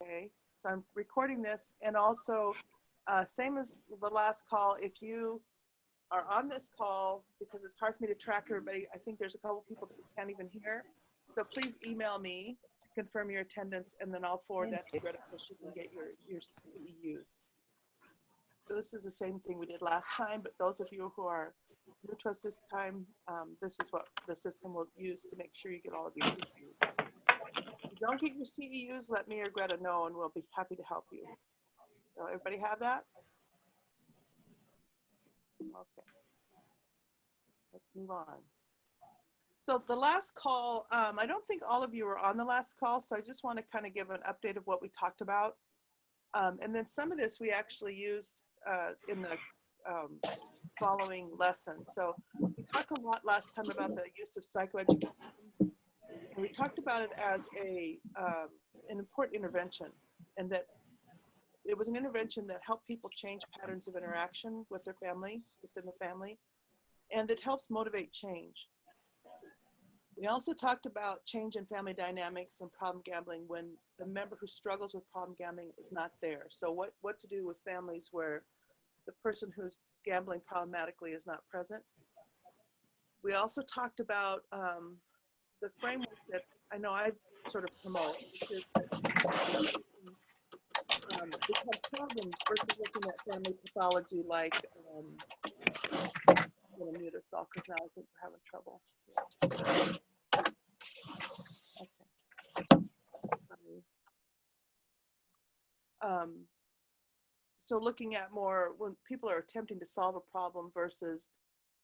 Okay, so I'm recording this, and also, same as the last call, if you are on this call, because it's hard for me to track everybody, I think there's a couple people that can't even hear. So please email me to confirm your attendance, and then I'll forward that to Greta so she can get your CEUs. So this is the same thing we did last time, but those of you who are new to us this time, this is what the system will use to make sure you get all of your CEUs. If you don't get your CEUs, let me or Greta know, and we'll be happy to help you. So everybody have that? Okay. Let's move on. So the last call, I don't think all of you were on the last call, so I just want to kind of give an update of what we talked about. And then some of this we actually used in the following lesson. So we talked a lot last time about the use of psychoeducation. And we talked about it as an important intervention, and that it was an intervention that helped people change patterns of interaction with their family, within the family, and it helps motivate change. We also talked about change in family dynamics and problem gambling when the member who struggles with problem gambling is not there. So what to do with families where the person who's gambling problematically is not present. We also talked about the framework that I know I sort of promote, which is become problems versus looking at family pathology like, I'm going to mute us all because now I think we're having trouble. Yeah. Okay. So looking at more when people are attempting to solve a problem versus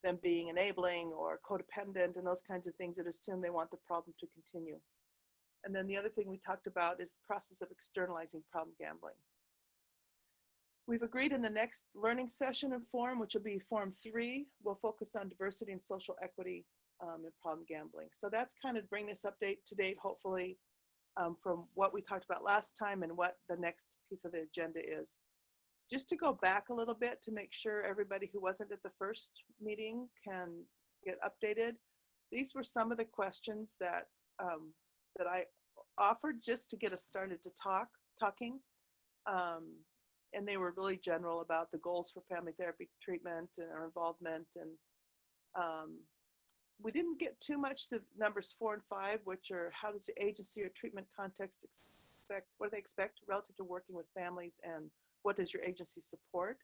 them being enabling or codependent and those kinds of things that assume they want the problem to continue. And then the other thing we talked about is the process of externalizing problem gambling. We've agreed in the next learning session and forum, which will be forum 3, we'll focus on diversity and social equity in problem gambling. So that's kind of bring this update to date, hopefully, from what we talked about last time and what the next piece of the agenda is. Just to go back a little bit to make sure everybody who wasn't at the first meeting can get updated. These were some of the questions that that I offered just to get us started to talking. And they were really general about the goals for family therapy treatment and our involvement. And we didn't get too much to numbers 4 and 5, which are how does the agency or treatment context expect, what do they expect relative to working with families, and what does your agency support?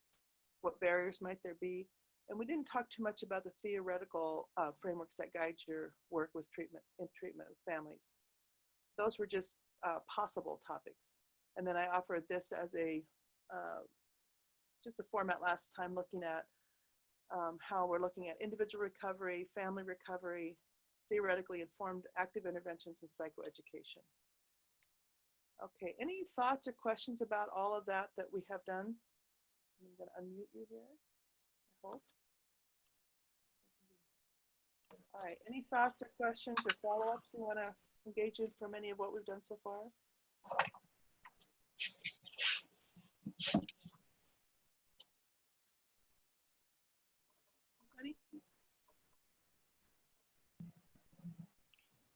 What barriers might there be? And we didn't talk too much about the theoretical frameworks that guide your work with treatment with families. Those were just possible topics. And then I offered this as a just a format last time, looking at how we're looking at individual recovery, family recovery, theoretically informed active interventions, and psychoeducation. Okay, any thoughts or questions about all of that we have done? I'm going to unmute you here, I hope. All right, any thoughts or questions or follow-ups you want to engage in from any of what we've done so far? Anybody?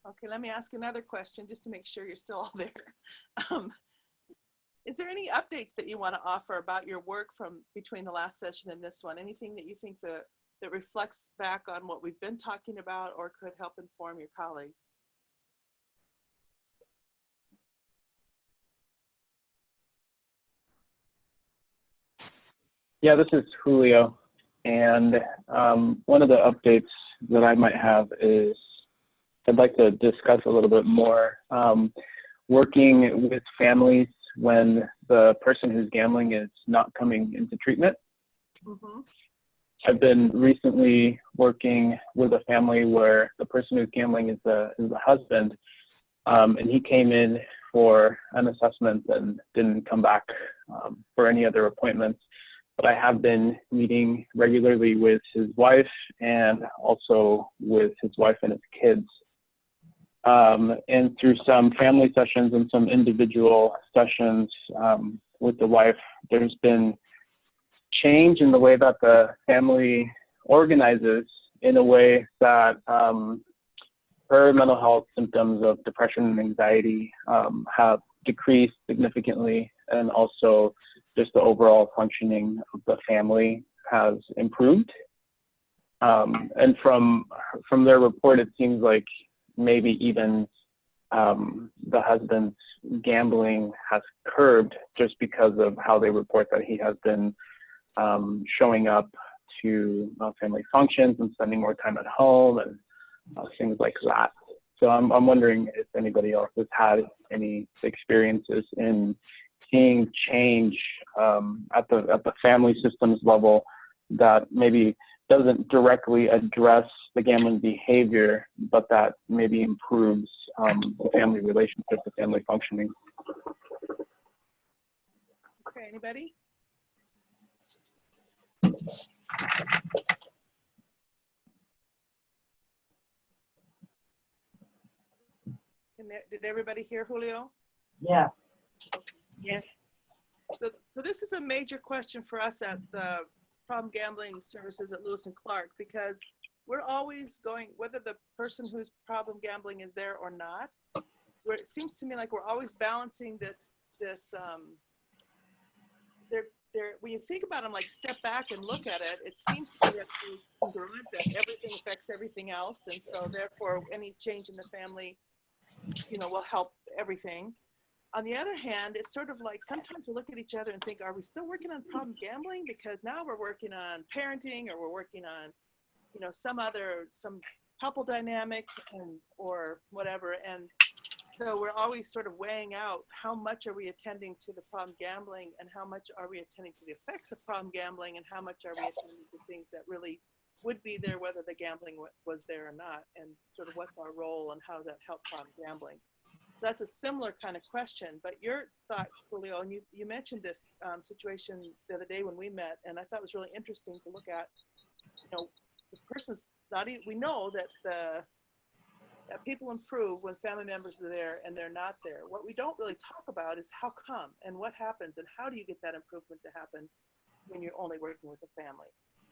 Okay, let me ask another question just to make sure you're still all there. Is there any updates that you want to offer about your work from between the last session and this one? Anything that you think that reflects back on what we've been talking about or could help inform your colleagues? Yeah, this is Julio. And one of the updates that I might have is I'd like to discuss a little bit more working with families when the person who's gambling is not coming into treatment. Mm-hmm. I've been recently working with a family where the person who's gambling is the husband, and he came in for an assessment and didn't come back for any other appointments. But I have been meeting regularly with his wife and also with his wife and his kids. And through some family sessions and some individual sessions with the wife, there's been change in the way that the family organizes in a way that her mental health symptoms of depression and anxiety have decreased significantly, and also just the overall functioning of the family has improved. And from their report, it seems like maybe even the husband's gambling has curbed just because of how they report that he has been showing up to family functions and spending more time at home and things like that. So I'm wondering if anybody else has had any experiences in seeing change at the family systems level that maybe doesn't directly address the gambling behavior, but that maybe improves the family relationship, the family functioning. Okay, anybody? Did everybody hear Julio? Yeah. Yes. So this is a major question for us at the Problem Gambling Services at Lewis and Clark, because we're always going, whether the person who's problem gambling is there or not, where it seems to me like we're always balancing this when you think about them, like step back and look at it, it seems to be congruent that everything affects everything else, and so therefore any change in the family, will help everything. On the other hand, it's sort of like sometimes we look at each other and think, are we still working on problem gambling? Because now we're working on parenting, or we're working on, some couple dynamic or whatever. And so we're always sort of weighing out how much are we attending to the problem gambling, and how much are we attending to the effects of problem gambling, and how much are we attending to things that really would be there whether the gambling was there or not, and sort of what's our role and how does that help problem gambling. That's a similar kind of question, but your thought, Julio, and you mentioned this situation the other day when we met, and I thought it was really interesting to look at, the person's not even, we know that that people improve when family members are there and they're not there. What we don't really talk about is how come and what happens and how do you get that improvement to happen when you're only working with a family.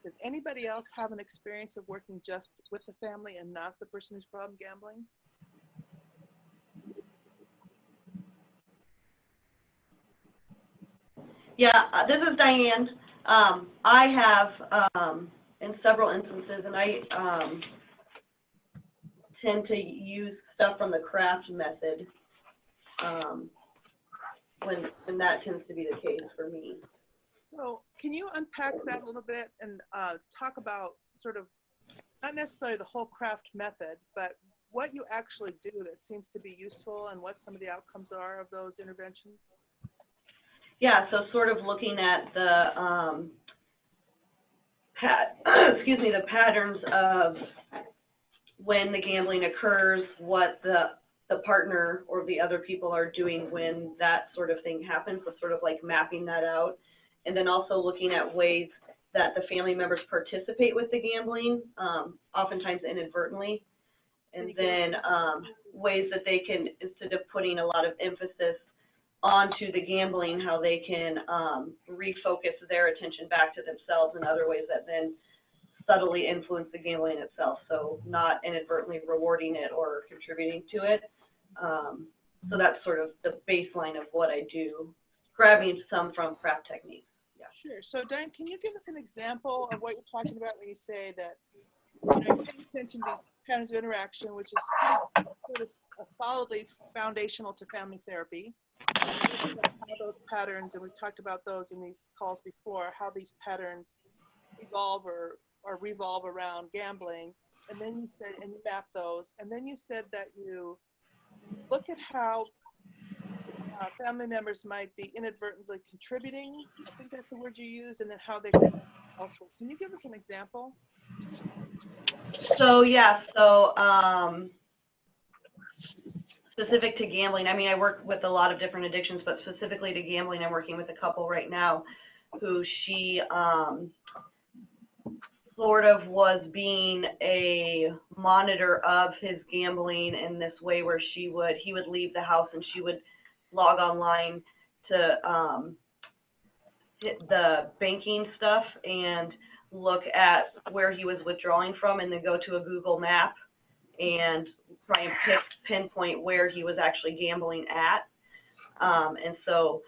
Does anybody else have an experience of working just with the family and not the person who's problem gambling? Yeah, this is Diane. I have in several instances, and I tend to use stuff from the craft method when that tends to be the case for me. So can you unpack that a little bit and talk about sort of, not necessarily the whole craft method, but what you actually do that seems to be useful and what some of the outcomes are of those interventions? Yeah, so sort of looking at the the patterns of when the gambling occurs, what the partner or the other people are doing when that sort of thing happens, so sort of like mapping that out. And then also looking at ways that the family members participate with the gambling, oftentimes inadvertently. And then ways that they can, instead of putting a lot of emphasis onto the gambling, how they can refocus their attention back to themselves in other ways that then subtly influence the gambling itself. So not inadvertently rewarding it or contributing to it. So that's sort of the baseline of what I do, grabbing some from craft techniques. Yeah. Sure. So Diane, can you give us an example of what you're talking about when you say that, you're paying attention to these patterns of interaction, which is sort of solidly foundational to family therapy. How those patterns, and we've talked about those in these calls before, how these patterns evolve or revolve around gambling. And then you said, and you map those, and then you said that you look at how family members might be inadvertently contributing. I think that's the word you use, and then how they can elsewhere. Can you give us an example? So yeah, so specific to gambling, I mean, I work with a lot of different addictions, but specifically to gambling, I'm working with a couple right now who she sort of was being a monitor of his gambling in this way where he would leave the house and she would log online to the banking stuff and look at where he was withdrawing from, and then go to a Google map and try and pinpoint where he was actually gambling at. And so,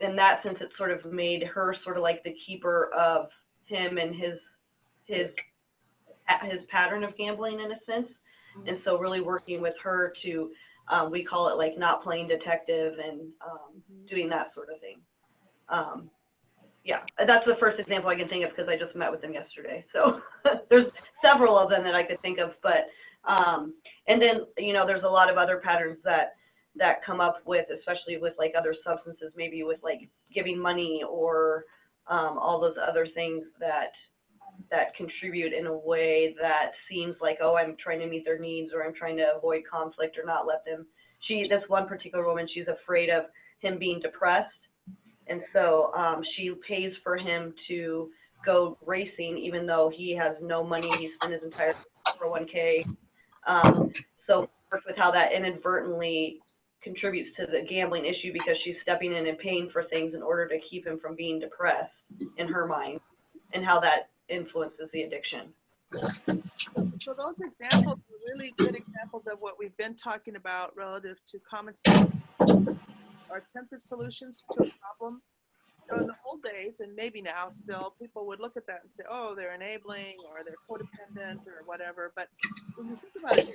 in that sense, it sort of made her sort of like the keeper of him and his pattern of gambling in a sense. And so really working with her to, we call it like not playing detective and doing that sort of thing. Yeah, that's the first example I can think of because I just met with them yesterday. So there's several of them that I could think of, but, and then, you know, there's a lot of other patterns that come up with, especially with like other substances, maybe with like giving money or all those other things that contribute in a way that seems like, oh, I'm trying to meet their needs or I'm trying to avoid conflict or not let them. This one particular woman, she's afraid of him being depressed. And so she pays for him to go racing, even though he has no money. He spent his entire 401k. So with how that inadvertently contributes to the gambling issue because she's stepping in and paying for things in order to keep him from being depressed in her mind, and how that influences the addiction. So those examples are really good examples of what we've been talking about relative to common sense or tempered solutions to a problem. So in the old days, and maybe now still, people would look at that and say, oh, they're enabling or they're codependent or whatever. But when you think about it,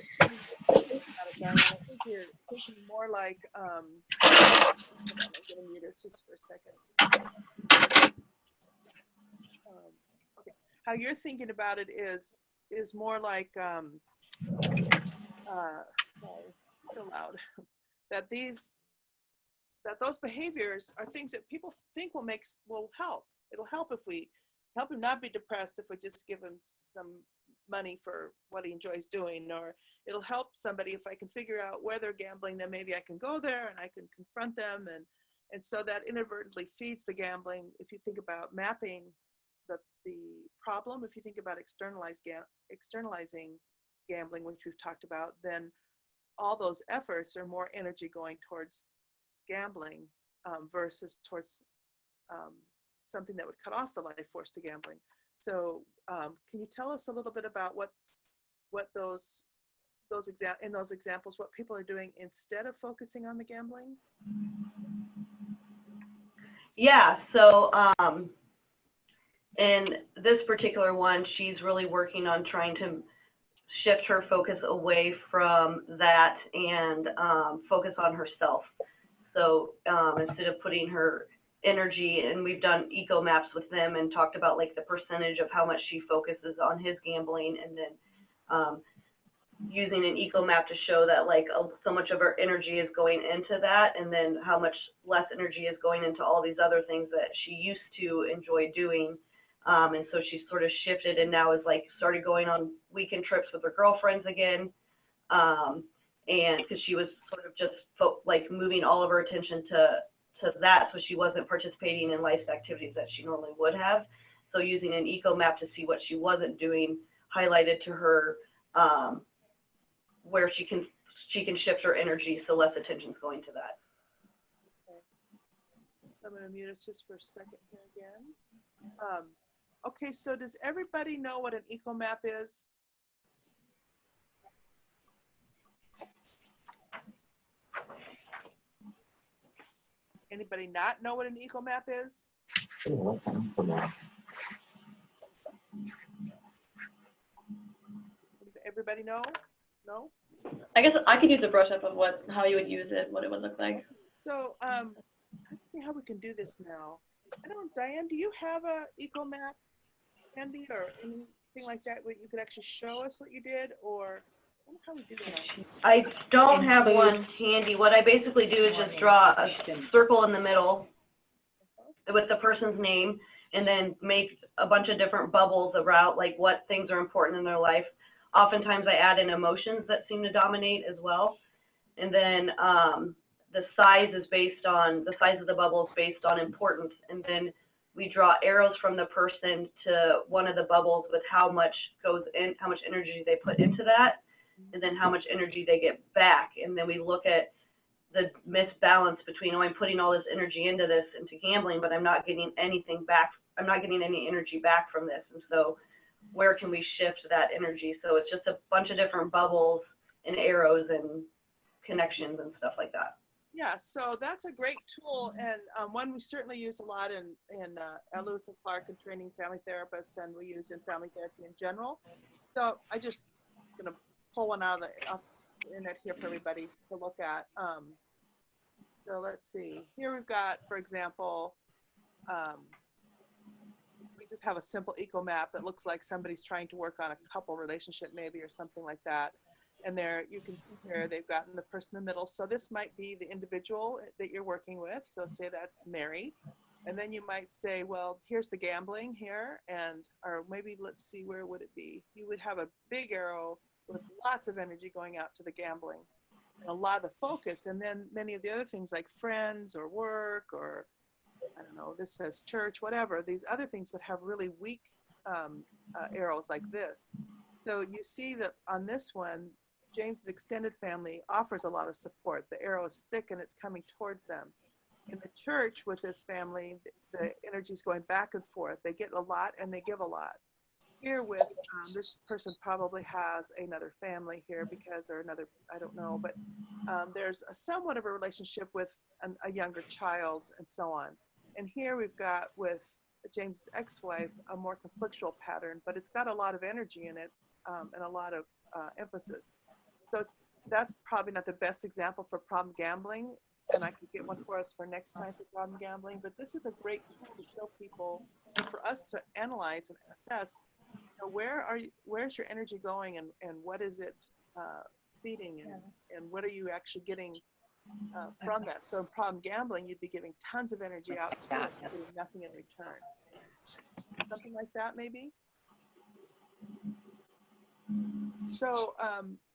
Diane, I think you're thinking more like, I'm going to mute us just for a second. Okay. How you're thinking about it is more like, sorry, still loud, that those behaviors are things that people think will help. It'll help if we help him not be depressed if we just give him some money for what he enjoys doing, or it'll help somebody if I can figure out where they're gambling, then maybe I can go there and I can confront them, and so that inadvertently feeds the gambling. If you think about mapping the problem, if you think about externalizing gambling, which we've talked about, then all those efforts are more energy going towards gambling versus towards something that would cut off the life force to gambling. So can you tell us a little bit about what in those examples, what people are doing instead of focusing on the gambling? Yeah, so in this particular one, she's really working on trying to shift her focus away from that and focus on herself. So instead of putting her energy, and we've done eco maps with them and talked about like the percentage of how much she focuses on his gambling, and then using an eco map to show that like so much of her energy is going into that, and then how much less energy is going into all these other things that she used to enjoy doing. And so she's sort of shifted and now is like started going on weekend trips with her girlfriends again. And because she was sort of just like moving all of her attention to that, so she wasn't participating in life's activities that she normally would have. So using an eco map to see what she wasn't doing highlighted to her where she can shift her energy so less attention's going to that. Okay. So I'm going to mute us just for a second here again. Okay, so does everybody know what an eco map is? Anybody not know what an eco map is? Everybody know? No? I guess I could use a brush up of how you would use it, what it would look like. So let's see how we can do this now. I don't, Diane, do you have a eco map handy or anything like that where you could actually show us what you did, or I don't know how we do that. I don't have one handy. What I basically do is just draw a circle in the middle with the person's name, and then make a bunch of different bubbles around like what things are important in their life. Oftentimes I add in emotions that seem to dominate as well. And then the size of the bubble is based on importance. And then we draw arrows from the person to one of the bubbles with how much goes in, how much energy they put into that, and then how much energy they get back. And then we look at the misbalance between, oh, I'm putting all this energy into gambling, but I'm not getting anything back. I'm not getting any energy back from this. And so where can we shift that energy? So it's just a bunch of different bubbles and arrows and connections and stuff like that. Yeah, so that's a great tool, and one we certainly use a lot in Lewis and Clark and training family therapists, and we use in family therapy in general. So I just gonna pull one out off the internet here for everybody to look at. So let's see. Here we've got, for example, we just have a simple eco map that looks like somebody's trying to work on a couple relationship maybe or something like that. And there you can see here they've gotten the person in the middle. So this might be the individual that you're working with. So say that's Mary. And then you might say, well, here's the gambling here. And or maybe let's see, where would it be? You would have a big arrow with lots of energy going out to the gambling and a lot of the focus. And then many of the other things like friends or work or I don't know, this says church, whatever. These other things would have really weak arrows like this. So you see that on this one, James's extended family offers a lot of support. The arrow is thick and it's coming towards them. In the church with this family, the energy is going back and forth. They get a lot and they give a lot. Here with this person probably has another family here because, or another, I don't know, but there's somewhat of a relationship with a younger child and so on. And here we've got with James' ex-wife a more conflictual pattern, but it's got a lot of energy in it and a lot of emphasis. So that's probably not the best example for problem gambling, and I could get one for us for next time for problem gambling, but this is a great tool to show people and for us to analyze and assess, you know, where's your energy going and what is it feeding and what are you actually getting from that. So in problem gambling, you'd be giving tons of energy out to it, getting nothing in return. Something like that, maybe? So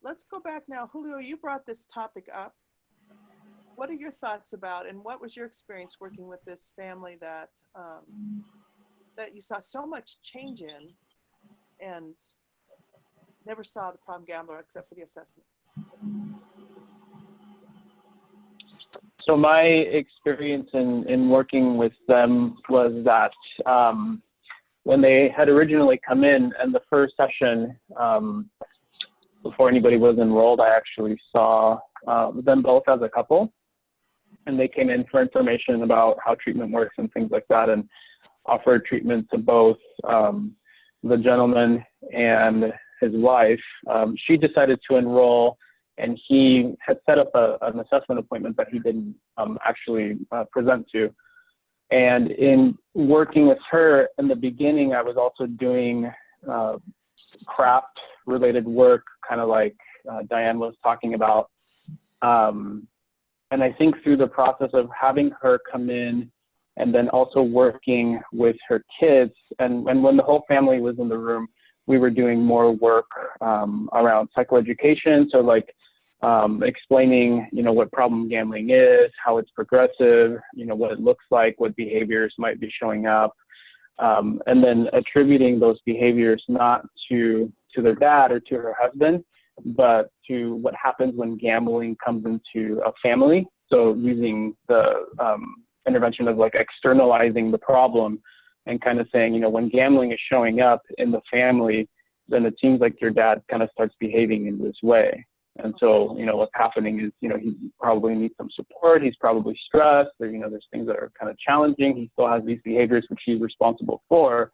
let's go back now. Julio, you brought this topic up. What are your thoughts about, and what was your experience working with this family that that you saw so much change in and never saw the problem gambler except for the assessment? So my experience in working with them was that when they had originally come in and the first session, before anybody was enrolled, I actually saw them both as a couple. And they came in for information about how treatment works and things like that, and offered treatment to both the gentleman and his wife. She decided to enroll, and he had set up an assessment appointment that he didn't actually present to. And in working with her in the beginning, I was also doing craft related work, kind of like Diane was talking about. And I think through the process of having her come in and then also working with her kids, and when the whole family was in the room, we were doing more work around psychoeducation. So like explaining, you know, what problem gambling is, how it's progressive, you know, what it looks like, what behaviors might be showing up, and then attributing those behaviors not to their dad or to her husband, but to what happens when gambling comes into a family. So using the intervention of like externalizing the problem and kind of saying, you know, when gambling is showing up in the family, then it seems like your dad kind of starts behaving in this way. And so, you know, what's happening is, you know, he probably needs some support. He's probably stressed, or, you know, there's things that are kind of challenging. He still has these behaviors which he's responsible for,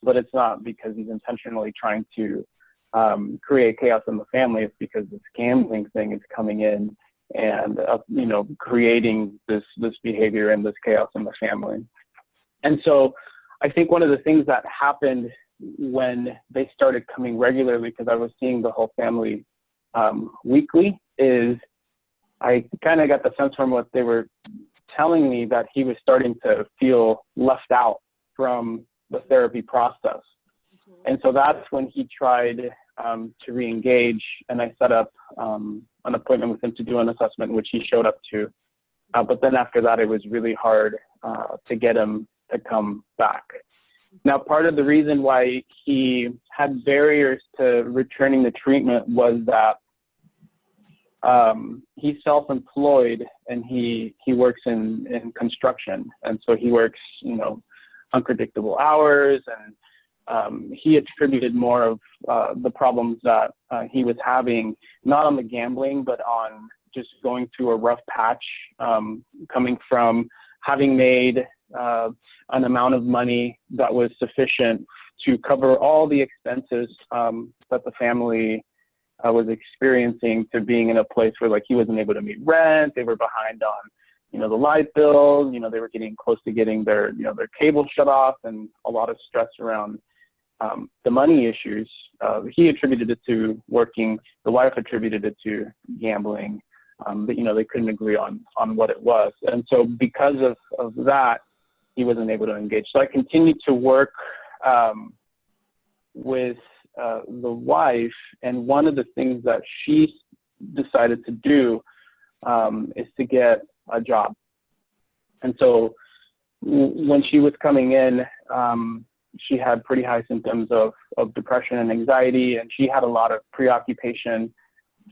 but it's not because he's intentionally trying to create chaos in the family. It's because this gambling thing is coming in and, you know, creating this behavior and this chaos in the family. And so I think one of the things that happened when they started coming regularly, because I was seeing the whole family weekly, is I kind of got the sense from what they were telling me that he was starting to feel left out from the therapy process. And so that's when he tried to re-engage, and I set up an appointment with him to do an assessment, which he showed up to. But then after that, it was really hard to get him to come back. Now, part of the reason why he had barriers to returning to treatment was that he's self-employed, and he works in construction. And so he works, you know, unpredictable hours, and he attributed more of the problems that he was having, not on the gambling, but on just going through a rough patch, coming from having made an amount of money that was sufficient to cover all the expenses that the family was experiencing, to being in a place where like he wasn't able to meet rent, they were behind on, you know, the light bills, you know, they were getting close to getting their, you know, their cable shut off, and a lot of stress around the money issues. He attributed it to working, the wife attributed it to gambling, but, you know, they couldn't agree on what it was. And so because of that, he wasn't able to engage. So I continued to work with the wife, and one of the things that she decided to do is to get a job. And so when she was coming in, she had pretty high symptoms of depression and anxiety, and she had a lot of preoccupation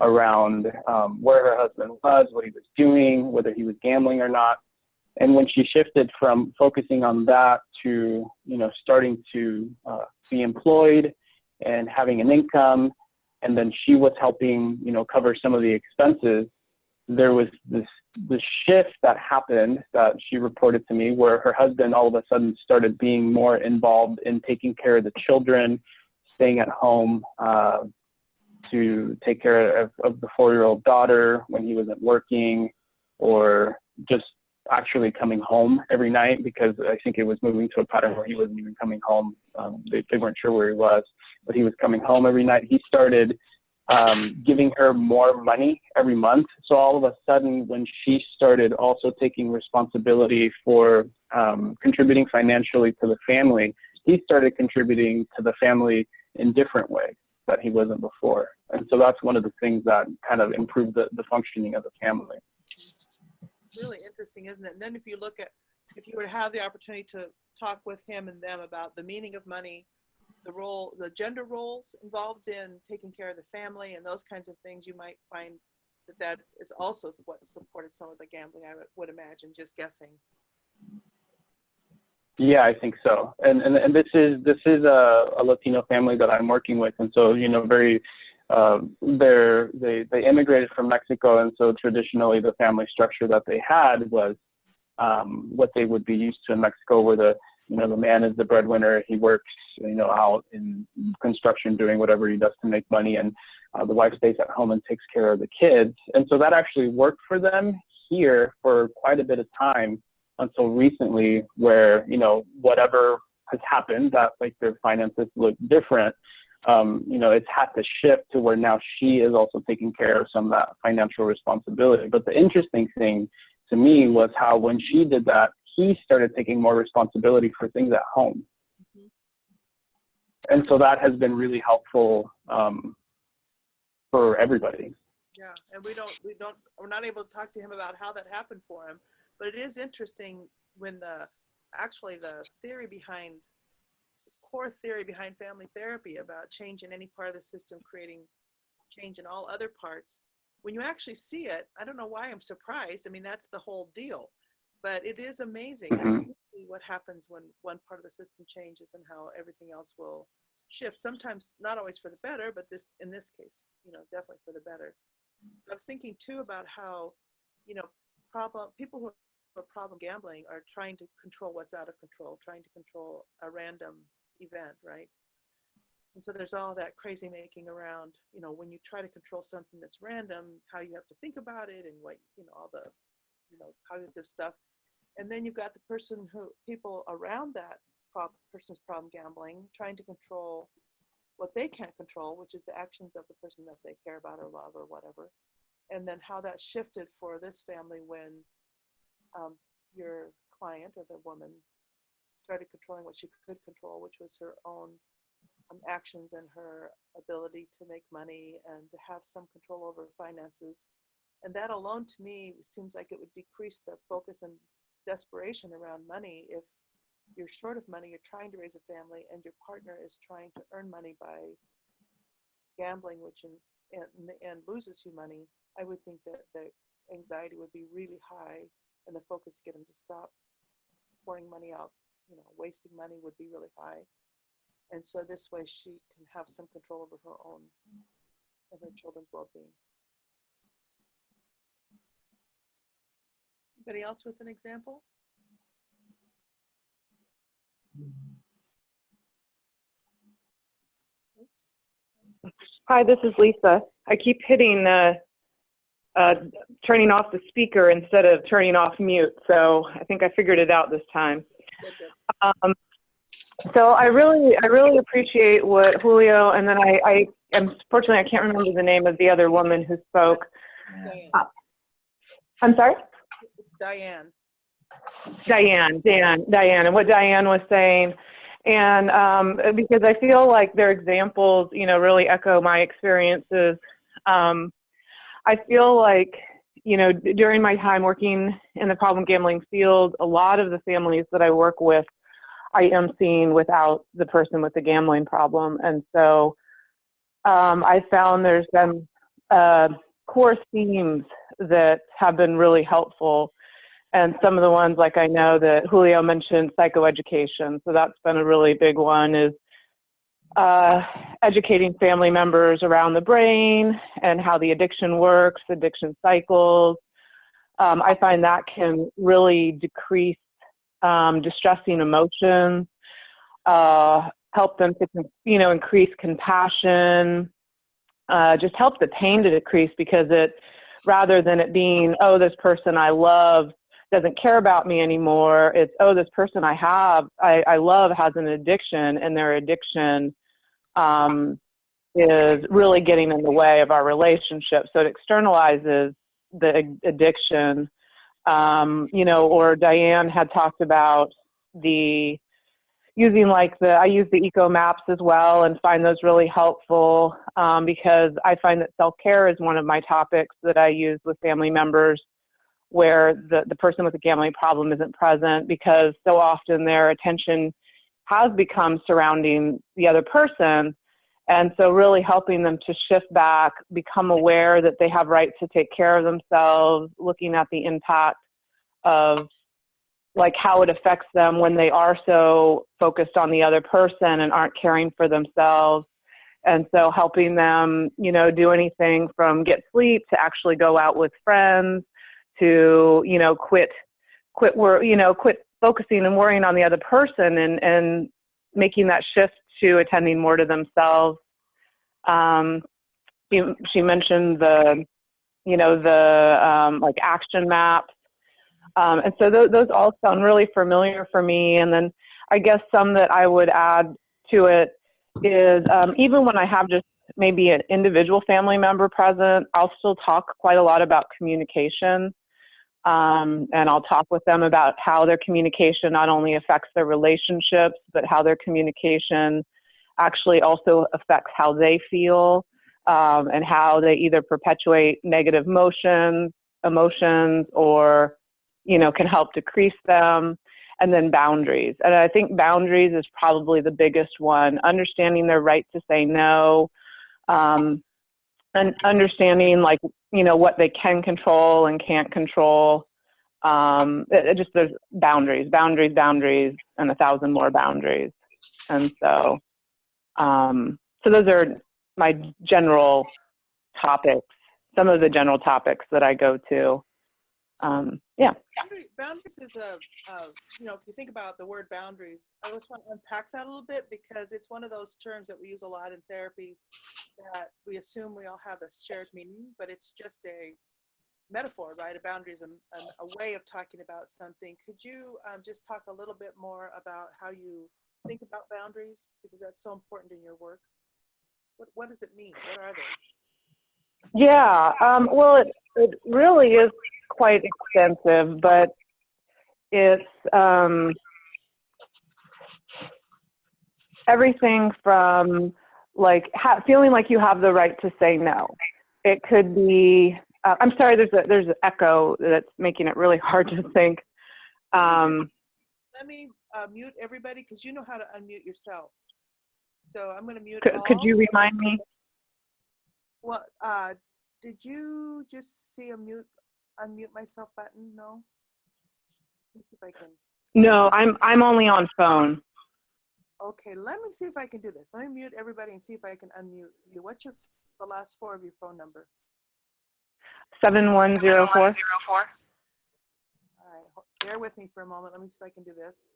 around where her husband was, what he was doing, whether he was gambling or not. And when she shifted from focusing on that to, you know, starting to be employed and having an income, and then she was helping, you know, cover some of the expenses, there was this shift that happened that she reported to me, where her husband all of a sudden started being more involved in taking care of the children, staying at home to take care of the 4-year-old daughter when he wasn't working, or just actually coming home every night, because I think it was moving to a pattern where he wasn't even coming home. They weren't sure where he was, but he was coming home every night. He started giving her more money every month. So all of a sudden, when she started also taking responsibility for contributing financially to the family, he started contributing to the family in different ways that he wasn't before. And so that's one of the things that kind of improved the functioning of the family. Really interesting, isn't it? And then if you were to have the opportunity to talk with him and them about the meaning of money, the gender roles involved in taking care of the family and those kinds of things, you might find that is also what supported some of the gambling, I would imagine, just guessing. Yeah, I think so. And this is a Latino family that I'm working with, and so, you know, they immigrated from Mexico, and so traditionally the family structure that they had was what they would be used to in Mexico, where the man is the breadwinner. He works, you know, out in construction doing whatever he does to make money, and the wife stays at home and takes care of the kids. And so that actually worked for them here for quite a bit of time, until recently, where, you know, whatever has happened, that like their finances look different. You know, it's had to shift to where now she is also taking care of some of that financial responsibility. But the interesting thing to me was how when she did that, he started taking more responsibility for things at home. Mm-hmm. And so that has been really helpful for everybody. Yeah, and we're not able to talk to him about how that happened for him, but it is interesting when the core theory behind family therapy about change in any part of the system creating change in all other parts, when you actually see it, I don't know why I'm surprised. I mean, that's the whole deal, but it is amazing. Mm-hmm. What happens when one part of the system changes and how everything else will shift. Sometimes not always for the better, but in this case, you know, definitely for the better. I was thinking too about how, you know, people who are problem gambling are trying to control what's out of control, trying to control a random event, right? And so there's all that crazy making around, you know, when you try to control something that's random, how you have to think about it and what, you know, all the, you know, cognitive stuff. And then you've got people around that person's problem gambling, trying to control what they can't control, which is the actions of the person that they care about or love or whatever. And then how that shifted for this family when your client or the woman started controlling what she could control, which was her own actions and her ability to make money and to have some control over finances. And that alone, to me, seems like it would decrease the focus and desperation around money. If you're short of money, you're trying to raise a family, and your partner is trying to earn money by gambling, which in the end loses you money, I would think that the anxiety would be really high, and the focus to get them to stop pouring money out, you know, wasting money would be really high. And so this way she can have some control over her own and her children's well-being. Anybody else with an example? Oops. Hi, this is Lisa. I keep hitting turning off the speaker instead of turning off mute, so I think I figured it out this time. Good, good. So I really appreciate what Julio, and then unfortunately I can't remember the name of the other woman who spoke. Diane. I'm sorry? It's Diane. Diane, and what Diane was saying. And because I feel like their examples, really echo my experiences. I feel like, during my time working in the problem gambling field, a lot of the families that I work with, I am seeing without the person with the gambling problem. And so I found there's been core themes that have been really helpful. And some of the ones, like I know that Julio mentioned psychoeducation. So that's been a really big one, is educating family members around the brain and how the addiction works, addiction cycles. I find that can really decrease distressing emotions, help them to, increase compassion, just help the pain to decrease, because rather than it being, oh, this person I love doesn't care about me anymore, it's, oh, this person I love has an addiction, and their addiction is really getting in the way of our relationship. So it externalizes the addiction. Or Diane had talked about I use the eco maps as well, and find those really helpful because I find that self-care is one of my topics that I use with family members, where the person with the gambling problem isn't present, because so often their attention has become surrounding the other person. And so really helping them to shift back, become aware that they have right to take care of themselves, looking at the impact of like how it affects them when they are so focused on the other person and aren't caring for themselves. And so helping them, do anything from get sleep to actually go out with friends, to, quit focusing and worrying on the other person, and making that shift to attending more to themselves. She mentioned the action maps. And so those all sound really familiar for me. And then I guess some that I would add to it is even when I have just maybe an individual family member present, I'll still talk quite a lot about communication. And I'll talk with them about how their communication not only affects their relationships, but how their communication actually also affects how they feel, and how they either perpetuate negative emotions, or, can help decrease them. And then boundaries. And I think boundaries is probably the biggest one, understanding their right to say no, and understanding what they can control and can't control. There's boundaries, and 1,000 more boundaries. And so, so those are my general topics, some of the general topics that I go to. Yeah. Boundaries is if you think about the word boundaries, I just want to unpack that a little bit, because it's one of those terms that we use a lot in therapy, that we assume we all have a shared meaning, but it's just a metaphor, right? A boundary is a way of talking about something. Could you just talk a little bit more about how you think about boundaries, because that's so important in your work? What does it mean? What are they? Yeah, well, it really is quite extensive, but it's everything from feeling like you have the right to say no. It could be, I'm sorry, there's an echo that's making it really hard to think. Let me mute everybody, because you know how to unmute yourself. So I'm going to mute all. Could you remind me? Well, did you just see a unmute myself button? No? Let me see if I can. No, I'm only on phone. Okay, let me see if I can do this. Let me mute everybody and see if I can unmute you. What's the last four of your phone number? 7104. Bear with me for a moment. Let me see if I can do this.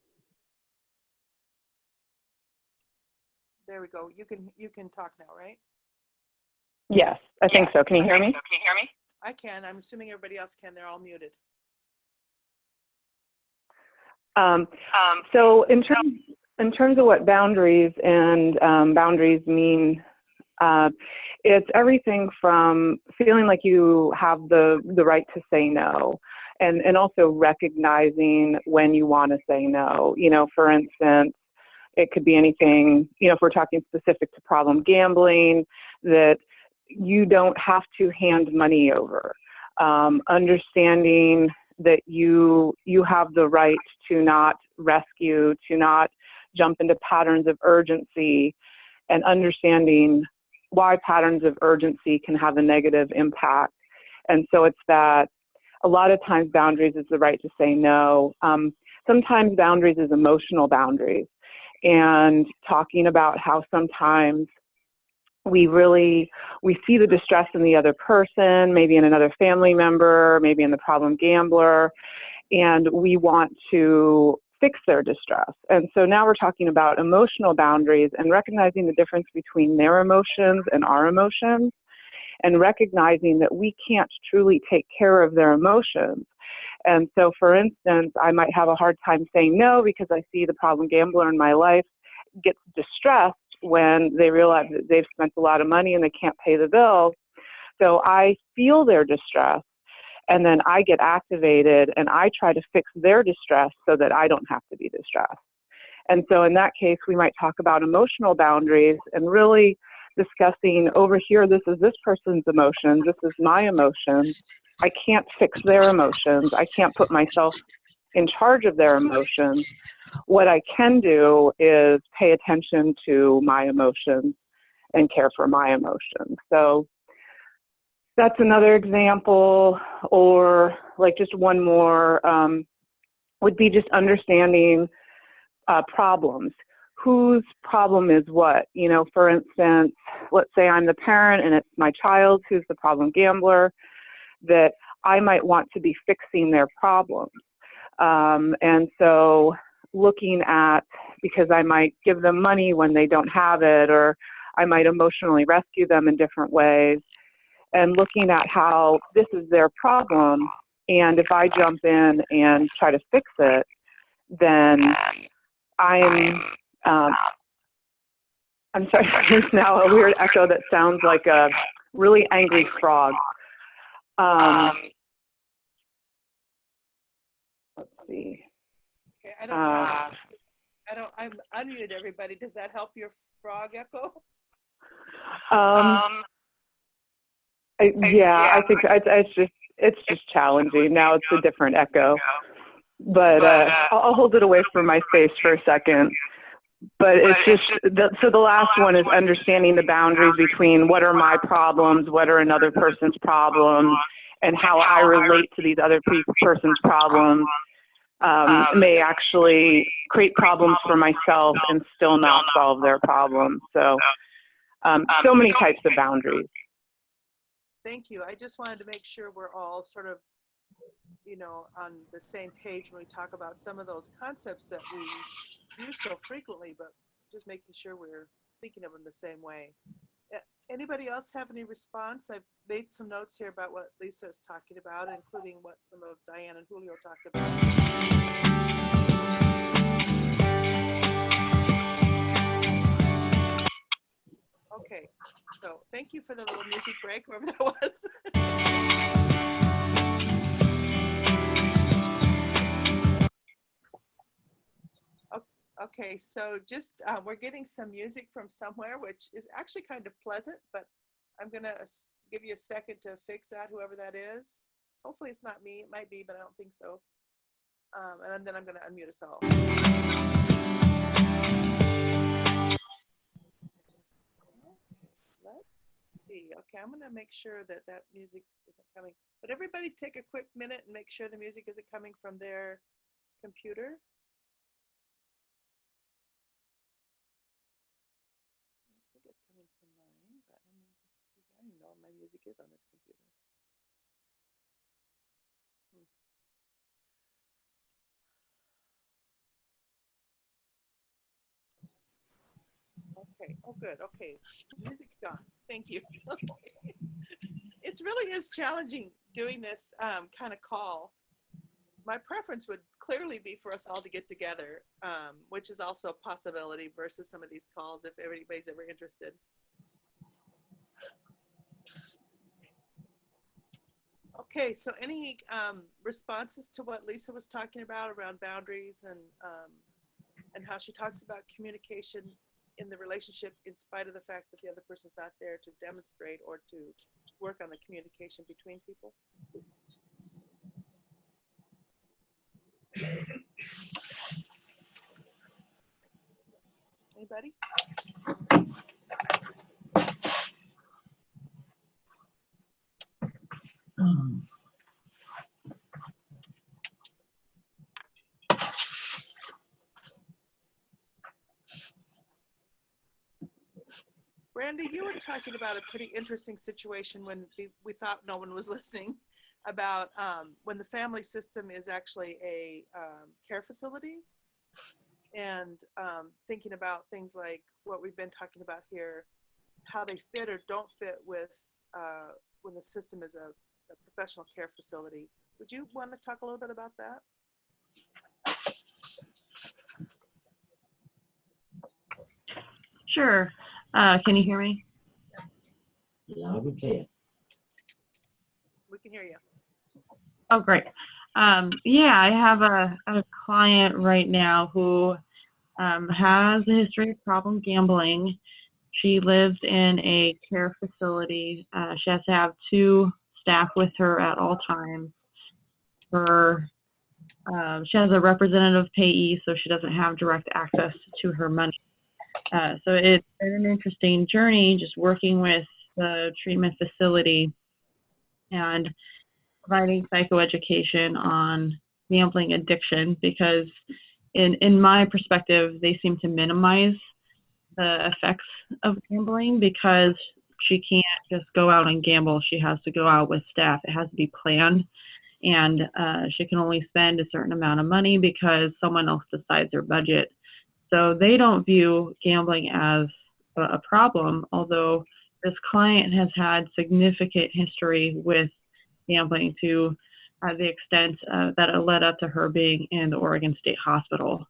There we go. You can talk now, right? Yes, I think so. Can you hear me? I can. I'm assuming everybody else can. They're all muted. So in terms of what boundaries and boundaries mean, it's everything from feeling like you have the right to say no, and also recognizing when you want to say no. You know, for instance, it could be anything, you know, if we're talking specific to problem gambling, that you don't have to hand money over. Understanding that you have the right to not rescue, to not jump into patterns of urgency, and understanding why patterns of urgency can have a negative impact. And so it's that a lot of times boundaries is the right to say no. Sometimes boundaries is emotional boundaries, and talking about how sometimes we see the distress in the other person, maybe in another family member, maybe in the problem gambler, and we want to fix their distress. And so now we're talking about emotional boundaries and recognizing the difference between their emotions and our emotions, and recognizing that we can't truly take care of their emotions. And so, for instance, I might have a hard time saying no because I see the problem gambler in my life gets distressed when they realize that they've spent a lot of money and they can't pay the bill. So I feel their distress, and then I get activated and I try to fix their distress so that I don't have to be distressed. And so in that case, we might talk about emotional boundaries and really discussing over here, this is this person's emotion, this is my emotion. I can't fix their emotions. I can't put myself in charge of their emotions. What I can do is pay attention to my emotions and care for my emotions. So that's another example. Or like just one more would be just understanding problems. Whose problem is what? You know, for instance, let's say I'm the parent and it's my child who's the problem gambler, that I might want to be fixing their problems. And so looking at, because I might give them money when they don't have it, or I might emotionally rescue them in different ways, and looking at how this is their problem, and if I jump in and try to fix it, then I'm sorry, there's now a weird echo that sounds like a really angry frog. Let's see. Okay, I unmuted everybody. Does that help your frog echo? Yeah, I think it's just challenging. Now it's a different echo, but I'll hold it away from my face for a second. But it's just, so the last one is understanding the boundaries between what are my problems, what are another person's problems, and how I relate to these other person's problems may actually create problems for myself and still not solve their problems. So, so many types of boundaries. Thank you. I just wanted to make sure we're all sort of, you know, on the same page when we talk about some of those concepts that we use so frequently, but just making sure we're thinking of them the same way. Anybody else have any response? I've made some notes here about what Lisa is talking about, including what some of Diane and Julio talked about. Okay, so thank you for the little music break, whoever that was. Okay, so just we're getting some music from somewhere, which is actually kind of pleasant, but I'm gonna give you a second to fix that, whoever that is. Hopefully it's not me, it might be, but I don't think so. And then I'm gonna unmute us all. Let's see, okay, I'm gonna make sure that that music isn't coming, but everybody take a quick minute and make sure the music isn't coming from their computer. It's coming from mine, but let me just see. I don't even know where my music is on this computer. Okay, oh, good, okay. Music's gone, thank you. It really is challenging doing this kind of call. My preference would clearly be for us all to get together, which is also a possibility versus some of these calls if anybody's ever interested. Okay, so any responses to what Lisa was talking about around boundaries and how she talks about communication in the relationship in spite of the fact that the other person's not there to demonstrate or to work on the communication between people? Anybody? Brandy, you were talking about a pretty interesting situation when we thought no one was listening about when the family system is actually a care facility, and thinking about things like what we've been talking about here, how they fit or don't fit with when the system is a professional care facility. Would you want to talk a little bit about that? Sure. Can you hear me? Loud and clear. We can hear you. Oh, great. Yeah, I have a client right now who has a history of problem gambling. She lives in a care facility. She has to have 2 staff with her at all times. She has a representative payee, so she doesn't have direct access to her money. So it's been an interesting journey just working with the treatment facility and providing psychoeducation on gambling addiction, because in my perspective, they seem to minimize the effects of gambling because she can't just go out and gamble. She has to go out with staff. It has to be planned, and she can only spend a certain amount of money because someone else decides her budget. So they don't view gambling as a problem, although this client has had significant history with gambling to the extent that it led up to her being in the Oregon State Hospital,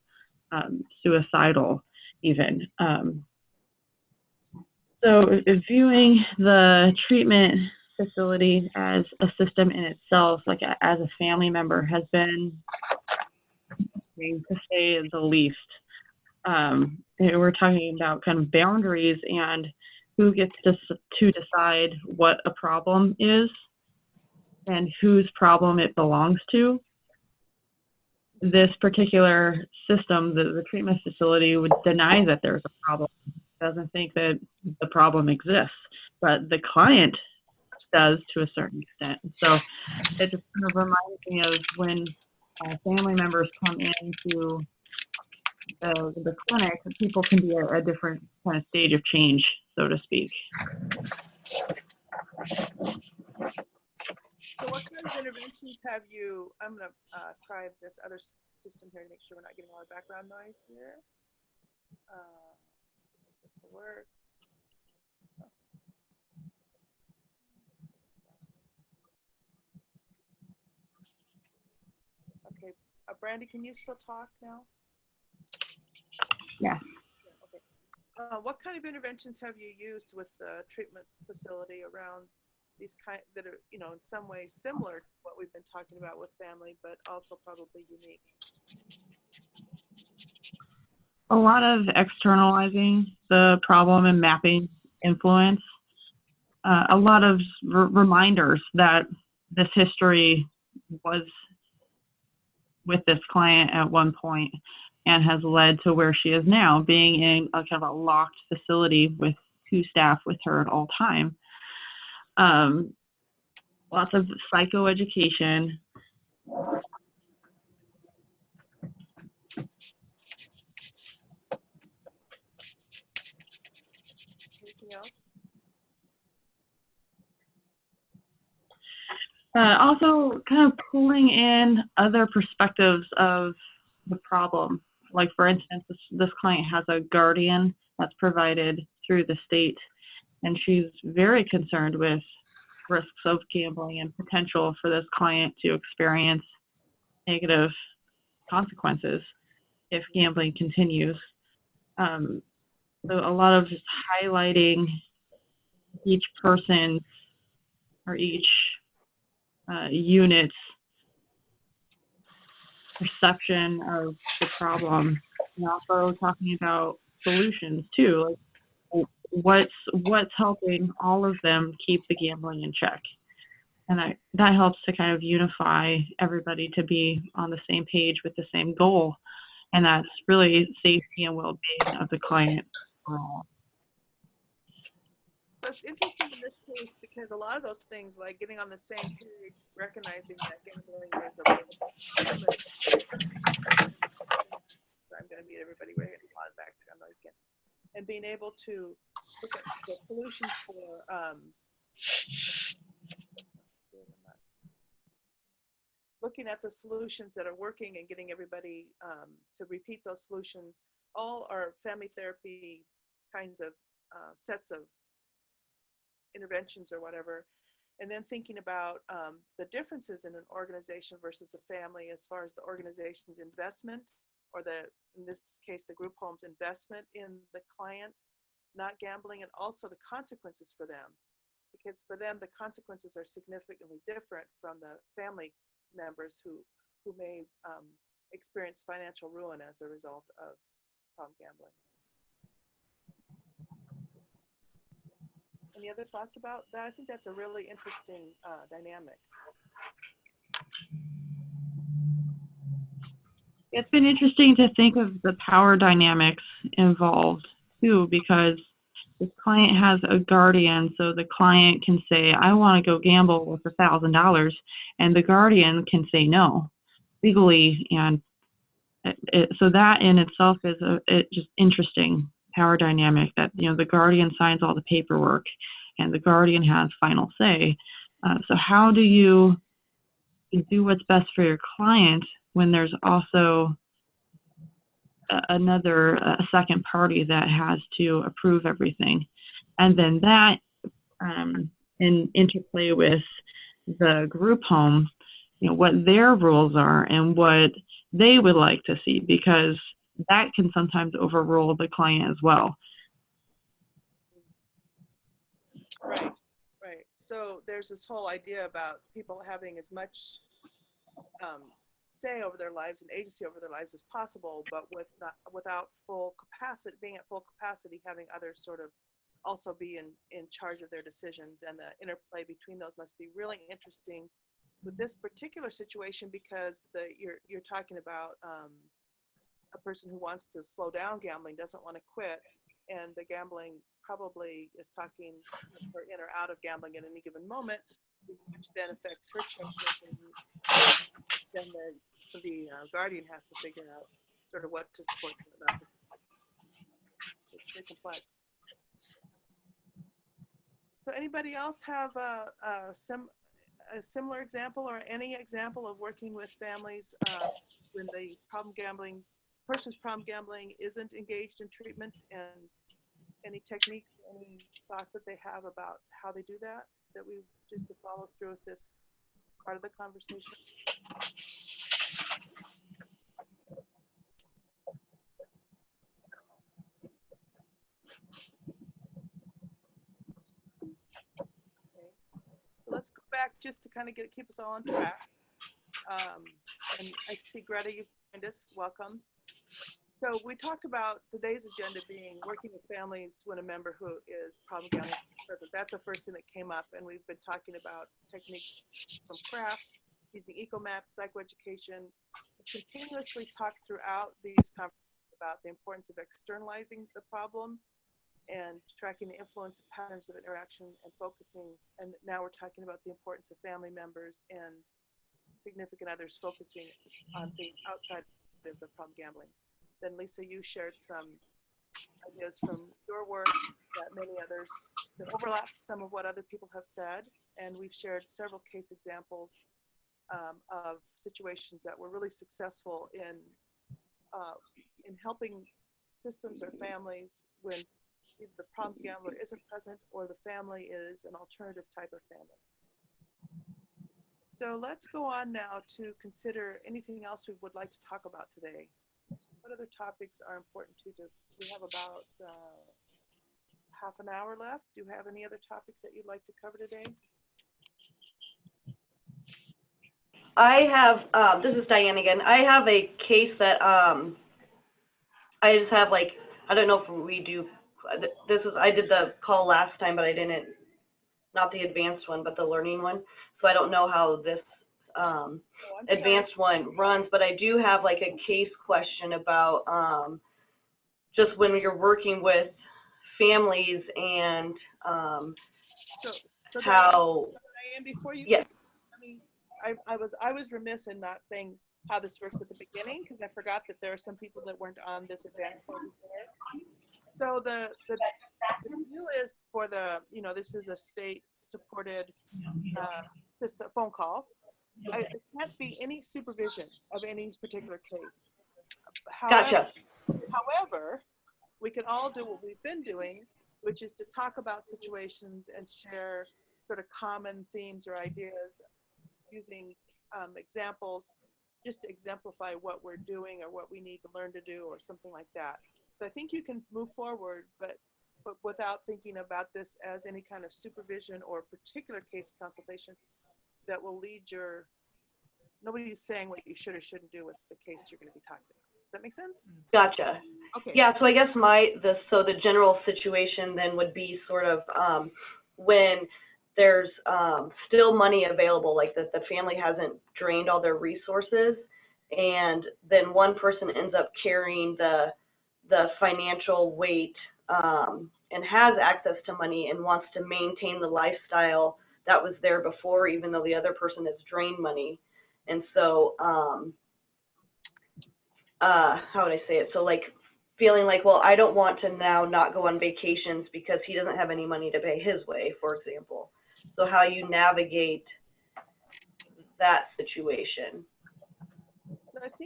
suicidal even. So viewing the treatment facility as a system in itself, like as a family member, has been, to say the least. We're talking about kind of boundaries and who gets to decide what a problem is and whose problem it belongs to. This particular system, the treatment facility, would deny that there's a problem, doesn't think that the problem exists, but the client does to a certain extent. So it just kind of reminds me of when family members come into the clinic, people can be at a different kind of stage of change, so to speak. So what kind of interventions have you, I'm going to try this other system here to make sure we're not getting a lot of background noise here. This will work. Okay, Brandy, can you still talk now? Yeah. Okay. What kind of interventions have you used with the treatment facility around these kind that are, in some ways similar to what we've been talking about with family, but also probably unique? A lot of externalizing the problem and mapping influence. A lot of reminders that this history was with this client at one point and has led to where she is now, being in a kind of a locked facility with 2 staff with her at all time. Lots of psychoeducation. Anything else? Also kind of pulling in other perspectives of the problem. Like, for instance, this client has a guardian that's provided through the state. And she's very concerned with risks of gambling and potential for this client to experience negative consequences if gambling continues. So a lot of just highlighting each person or each unit's perception of the problem, and also talking about solutions too, like what's helping all of them keep the gambling in check. And that helps to kind of unify everybody to be on the same page with the same goal, and that's really safety and well-being of the client overall. So it's interesting in this case because a lot of those things, like getting on the same page, recognizing that gambling is a real I'm going to mute everybody. We're getting a lot of background noise again. And being able to look at the solutions for looking at the solutions that are working and getting everybody to repeat those solutions. All are family therapy kinds of sets of interventions or whatever. And then thinking about the differences in an organization versus a family as far as the organization's investment, or in this case, the group home's investment in the client not gambling, and also the consequences for them. Because for them, the consequences are significantly different from the family members who may experience financial ruin as a result of problem gambling. Any other thoughts about that? I think that's a really interesting dynamic. It's been interesting to think of the power dynamics involved too, because this client has a guardian, so the client can say, I want to go gamble with $1,000, and the guardian can say no legally. And so that in itself is just interesting power dynamic, that the guardian signs all the paperwork and the guardian has final say. So how do you do what's best for your client when there's also a second party that has to approve everything? And then that in interplay with the group home, what their rules are and what they would like to see, because that can sometimes overrule the client as well. Right. So there's this whole idea about people having as much say over their lives and agency over their lives as possible, but without full capacity, being at full capacity, having others sort of also be in charge of their decisions, and the interplay between those must be really interesting with this particular situation, because you're talking about a person who wants to slow down gambling, doesn't want to quit, and the gambling probably is talking her in or out of gambling at any given moment, which then affects her choices. Then the guardian has to figure out sort of what to support about this. It's very complex. So anybody else have a similar example, or any example of working with families when the person's problem gambling isn't engaged in treatment, and any techniques, any thoughts that they have about how they do that we just to follow through with this part of the conversation? Okay. So let's go back just to kind of keep us all on track. And I see Greta, you've joined us. Welcome. So we talked about today's agenda being working with families when a member who is problem gambling present. That's the first thing that came up, and we've been talking about techniques from CRAFT, using EcoMap, psychoeducation. We continuously talk throughout these conversations about the importance of externalizing the problem and tracking the influence of patterns of interaction and focusing. And now we're talking about the importance of family members and significant others focusing on things outside of the problem gambling. Then Lisa, you shared some ideas from your work that many others that overlap some of what other people have said. And we've shared several case examples of situations that were really successful in helping systems or families when either the problem gambler isn't present or the family is an alternative type of family. So let's go on now to consider anything else we would like to talk about today. What other topics are important to you? We have about half an hour left. Do you have any other topics that you'd like to cover today? I have, this is Diane again. I have a case that, I just have like, I don't know if we do, I did the call last time, but I didn't, not the advanced one, but the learning one. So I don't know how this, advanced one runs, but I do have like a case question about, just when you're working with families and, So how, Diane, before you, yes. I mean, I was remiss in not saying how this works at the beginning because I forgot that there are some people that weren't on this advanced call before. So the view is for the, you know, this is a state supported system phone call. It can't be any supervision of any particular case. Gotcha. However, we can all do what we've been doing, which is to talk about situations and share sort of common themes or ideas using examples just to exemplify what we're doing or what we need to learn to do or something like that. So I think you can move forward, but without thinking about this as any kind of supervision or particular case consultation that will lead your, nobody's saying what you should or shouldn't do with the case you're going to be talking about. Does that make sense? Gotcha. Okay. Yeah, so I guess so the general situation then would be sort of when there's still money available, like that the family hasn't drained all their resources, and then one person ends up carrying the financial weight and has access to money and wants to maintain the lifestyle that was there before, even though the other person has drained money. And so, how would I say it? So like feeling like, well, I don't want to now not go on vacations because he doesn't have any money to pay his way, for example. So how you navigate that situation.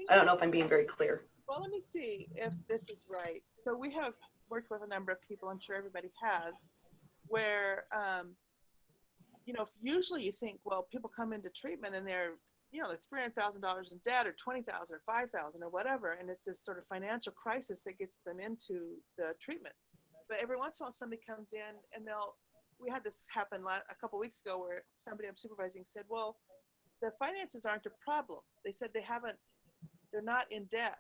I don't know if I'm being very clear. Well, let me see if this is right. So we have worked with a number of people, I'm sure everybody has, where, you know, usually you think, well, people come into treatment and they're, you know, they're $300,000 in debt or 20,000 or 5,000 or whatever. And it's this sort of financial crisis that gets them into the treatment. But every once in a while somebody comes in and we had this happen a couple of weeks ago where somebody I'm supervising said, well, the finances aren't a problem. They said they're not in debt.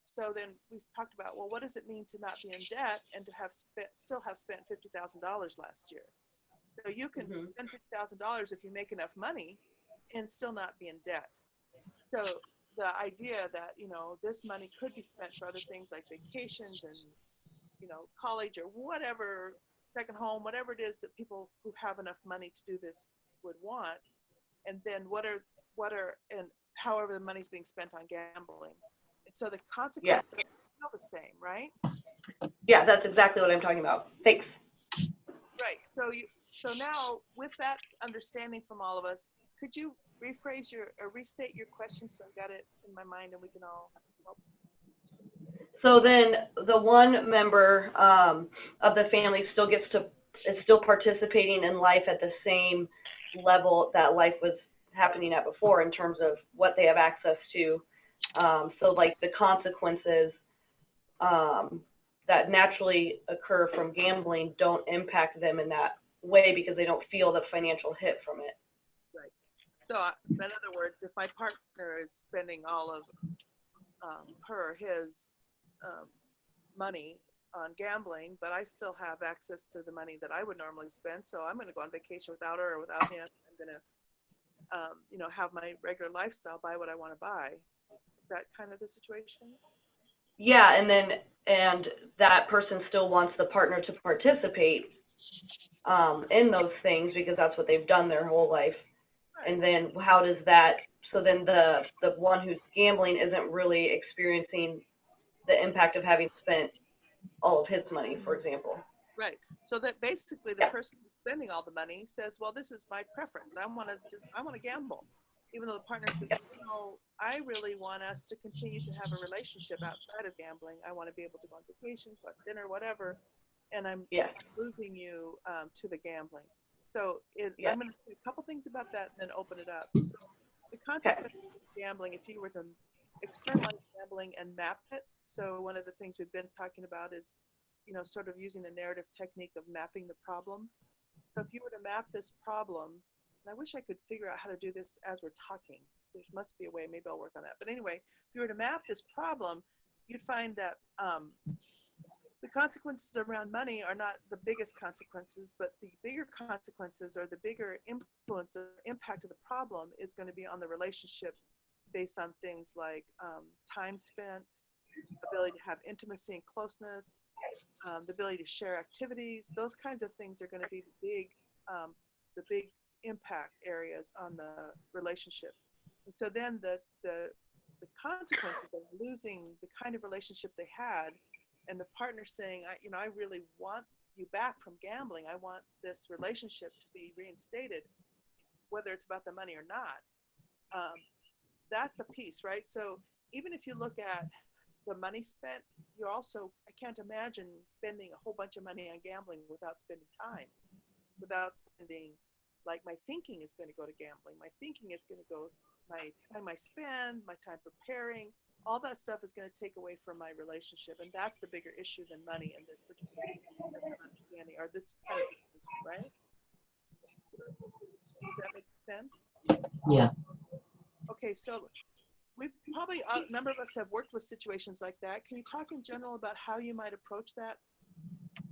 So then we talked about, well, what does it mean to not be in debt and to still have spent $50,000 last year? So you can spend $50,000 if you make enough money and still not be in debt. So the idea that, you know, this money could be spent for other things like vacations and, you know, college or whatever, second home, whatever it is that people who have enough money to do this would want. And then and however the money's being spent on gambling. And so the consequences are still the same, right? Yeah, that's exactly what I'm talking about. Thanks. Right. So now with that understanding from all of us, could you rephrase or restate your question so I got it in my mind and we can all help? So then the one member of the family is still participating in life at the same level that life was happening at before in terms of what they have access to. So like the consequences that naturally occur from gambling don't impact them in that way because they don't feel the financial hit from it. Right. So in other words, if my partner is spending all of her or his money on gambling, but I still have access to the money that I would normally spend, so I'm going to go on vacation without her or without him. I'm going to, you know, have my regular lifestyle, buy what I want to buy. Is that kind of the situation? Yeah, and that person still wants the partner to participate in those things because that's what they've done their whole life. Right. And then how does that? So then the one who's gambling isn't really experiencing the impact of having spent all of his money, for example. Right. So that basically the person who's spending all the money says, well, this is my preference. I want to gamble. even though the partner says, no, I really want us to continue to have a relationship outside of gambling. I want to be able to go on vacations, go out to dinner, whatever. And I'm Yeah. losing you to the gambling. So Yeah. I'm going to say a couple things about that and then open it up. So the consequences of gambling, if you were to externalize gambling and map it. So one of the things we've been talking about is, you know, sort of using the narrative technique of mapping the problem. So if you were to map this problem, and I wish I could figure out how to do this as we're talking. There must be a way, maybe I'll work on that. But anyway, if you were to map this problem, you'd find that the consequences around money are not the biggest consequences, but the bigger consequences or the bigger influence or impact of the problem is going to be on the relationship based on things like time spent, ability to have intimacy and closeness, the ability to share activities. Those kinds of things are going to be the big impact areas on the relationship. And so then the consequences of losing the kind of relationship they had, and the partner saying, I really want you back from gambling. I want this relationship to be reinstated, whether it's about the money or not. That's the piece, right? So even if you look at the money spent, you're also, I can't imagine spending a whole bunch of money on gambling without spending time, without spending, like my thinking is going to go to gambling. My thinking is going to go, my time I spend, my time preparing, all that stuff is going to take away from my relationship. And that's the bigger issue than money in this particular understanding, or this kind of situation, right? Does that make sense? Yeah. Okay, so we probably, a number of us have worked with situations like that. Can you talk in general about how you might approach that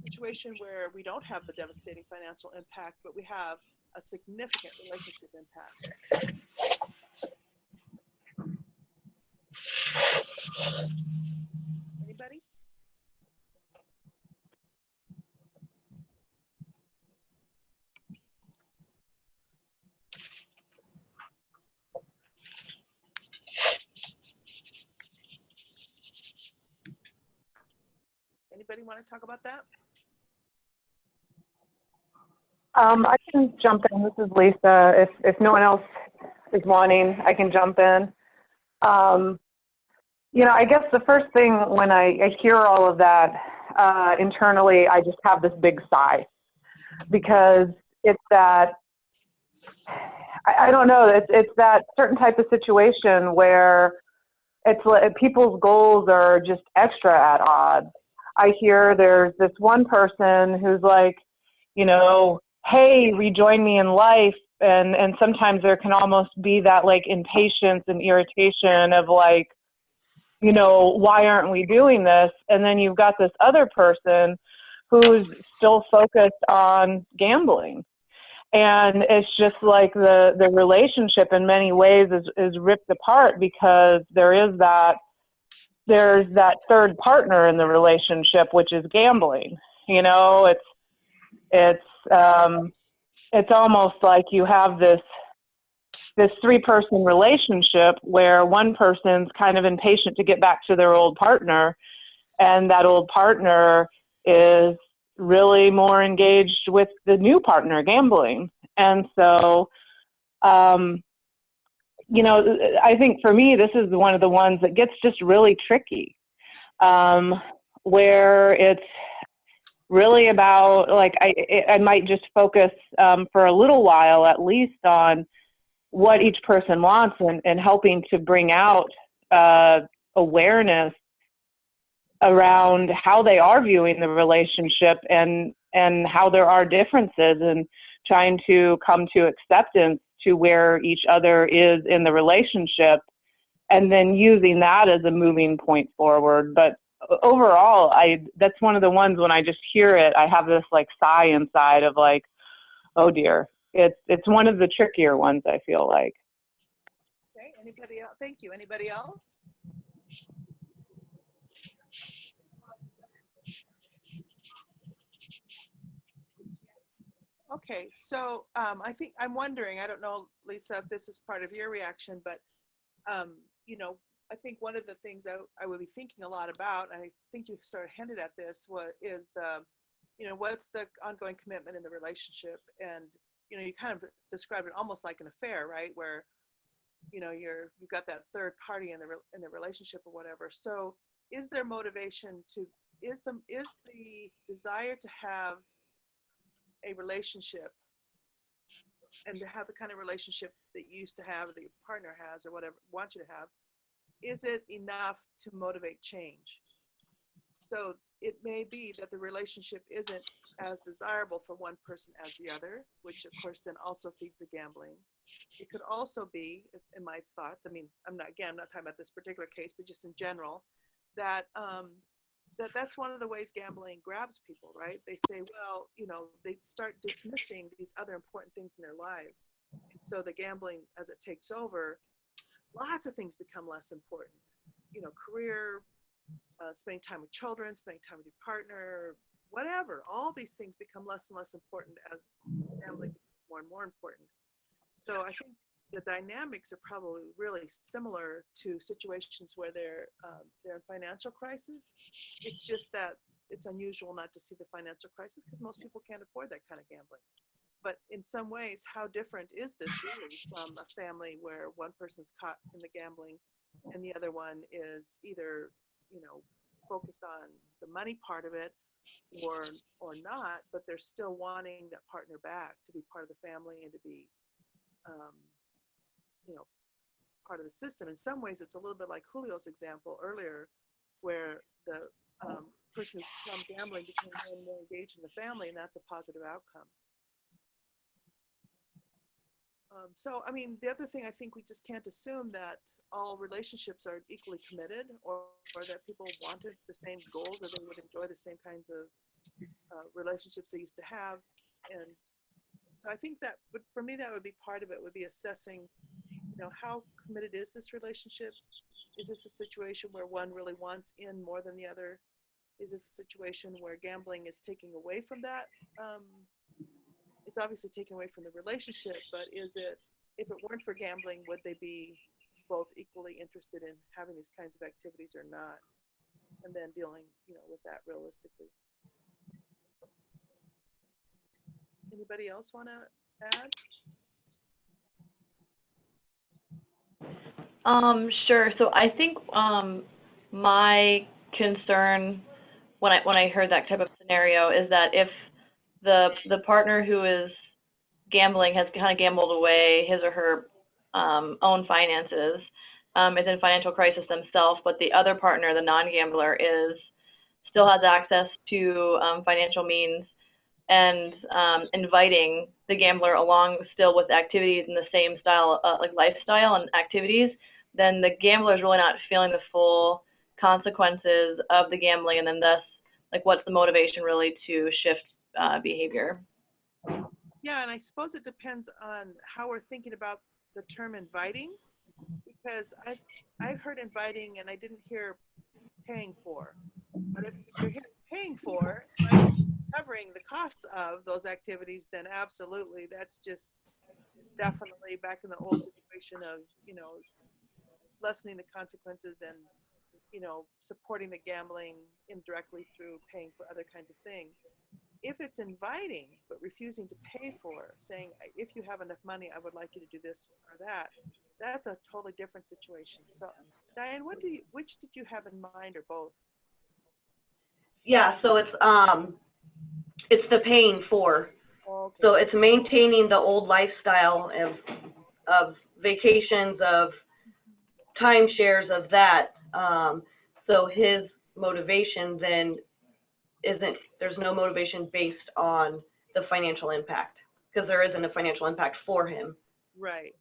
situation where we don't have the devastating financial impact, but we have a significant relationship impact? Anybody? Anybody want to talk about that? I can jump in. This is Lisa. If no one else is wanting, I can jump in. I guess the first thing when I hear all of that, internally, I just have this big sigh, because it's that, I don't know, it's that certain type of situation where it's like people's goals are just extra at odds. I hear there's this one person who's like, hey, rejoin me in life. And sometimes there can almost be that like impatience and irritation of like, why aren't we doing this? And then you've got this other person who's still focused on gambling. And it's just like the relationship in many ways is ripped apart, because there's that third partner in the relationship, which is gambling. It's almost like you have this three-person relationship where one person's kind of impatient to get back to their old partner, and that old partner is really more engaged with the new partner, gambling. And so, I think for me, this is one of the ones that gets just really tricky, where it's really about, like, I might just focus for a little while at least on what each person wants, and helping to bring out awareness around how they are viewing the relationship, and how there are differences, and trying to come to acceptance to where each other is in the relationship, and then using that as a moving point forward. But overall, that's one of the ones when I just hear it, I have this like sigh inside of like, oh dear. It's one of the trickier ones, I feel like. Okay, anybody else? Thank you. Anybody else? Okay, so I'm wondering, I don't know, Lisa, if this is part of your reaction, but I think one of the things I would be thinking a lot about, and I think you sort of hinted at this, is what's the ongoing commitment in the relationship? And, you kind of described it almost like an affair, right? Where you know, you've got that third party in the relationship or whatever. So is there motivation to, is the desire to have a relationship and to have the kind of relationship that you used to have, that your partner has or whatever, wants you to have, is it enough to motivate change? So it may be that the relationship isn't as desirable for one person as the other, which of course then also feeds the gambling. It could also be, in my thoughts, I mean, I'm not talking about this particular case, but just in general, that that's one of the ways gambling grabs people, right? They say, well, you know, they start dismissing these other important things in their lives. And so the gambling, as it takes over, lots of things become less important. You know, career, spending time with children, spending time with your partner, whatever. All these things become less and less important as gambling becomes more and more important. So I think the dynamics are probably really similar to situations where they're in financial crisis. It's just that it's unusual not to see the financial crisis because most people can't afford that kind of gambling. But in some ways, how different is this really from a family where one person's caught in the gambling and the other one is either, you know, focused on the money part of it or not, but they're still wanting that partner back to be part of the family and to be you know, part of the system. In some ways, it's a little bit like Julio's example earlier, where the person who's from gambling became more and more engaged in the family, and that's a positive outcome. So, I mean, the other thing, I think we just can't assume that all relationships are equally committed or that people wanted the same goals or they would enjoy the same kinds of relationships they used to have. And so I think that would, for me, that would be part of it, would be assessing, you know, how committed is this relationship? Is this a situation where one really wants in more than the other? Is this a situation where gambling is taking away from that? It's obviously taken away from the relationship, but is it, if it weren't for gambling, would they be both equally interested in having these kinds of activities or not? And then dealing, you know, with that realistically. Anybody else want to add? Sure. So I think my concern when I heard that type of scenario is that if the partner who is gambling has kind of gambled away his or her own finances, is in financial crisis themselves, but the other partner, the non-gambler, still has access to financial means and inviting the gambler along still with activities in the same style, like lifestyle and activities, then the gambler is really not feeling the full consequences of the gambling, and then thus, like, what's the motivation really to shift behavior? Yeah, and I suppose it depends on how we're thinking about the term inviting, because I've heard inviting and I didn't hear paying for. But if you're hearing paying for, like covering the costs of those activities, then absolutely, that's just definitely back in the old situation of, you know, lessening the consequences and, you know, supporting the gambling indirectly through paying for other kinds of things. If it's inviting but refusing to pay for, saying, if you have enough money, I would like you to do this or that, that's a totally different situation. So, Diane, which did you have in mind, or both? Yeah, so it's the paying for. Okay. So it's maintaining the old lifestyle of vacations, of timeshares, of that. So his motivation then there's no motivation based on the financial impact, because there isn't a financial impact for him. Right.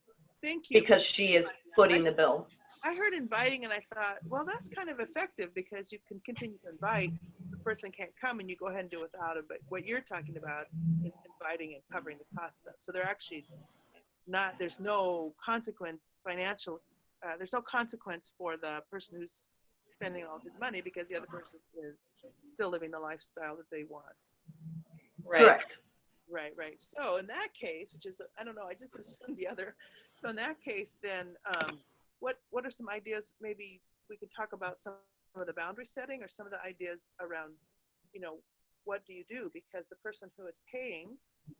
Thank you. Because she is footing the bill. I heard inviting and I thought, well, that's kind of effective because you can continue to invite. The person can't come and you go ahead and do it without it. But what you're talking about is inviting and covering the cost of. So they're actually not, there's no consequence financial, there's no consequence for the person who's spending all his money because the other person is still living the lifestyle that they want. Right. Correct. Right. So in that case, which is, I don't know, I just assumed the other. So in that case, then what are some ideas? Maybe we could talk about some of the boundary setting or some of the ideas around, you know, what do you do? Because the person who is paying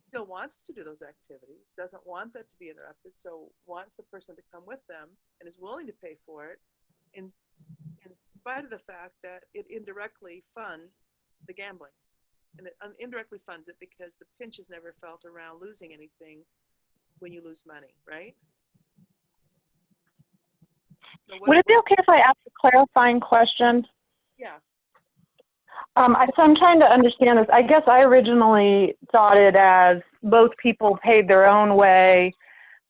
still wants to do those activities, doesn't want that to be interrupted, so wants the person to come with them and is willing to pay for it, in spite of the fact that it indirectly funds the gambling. And it indirectly funds it because the pinch is never felt around losing anything when you lose money, right? So Would it be okay if I ask a clarifying question? Yeah. So I'm trying to understand this. I guess I originally thought it as both people paid their own way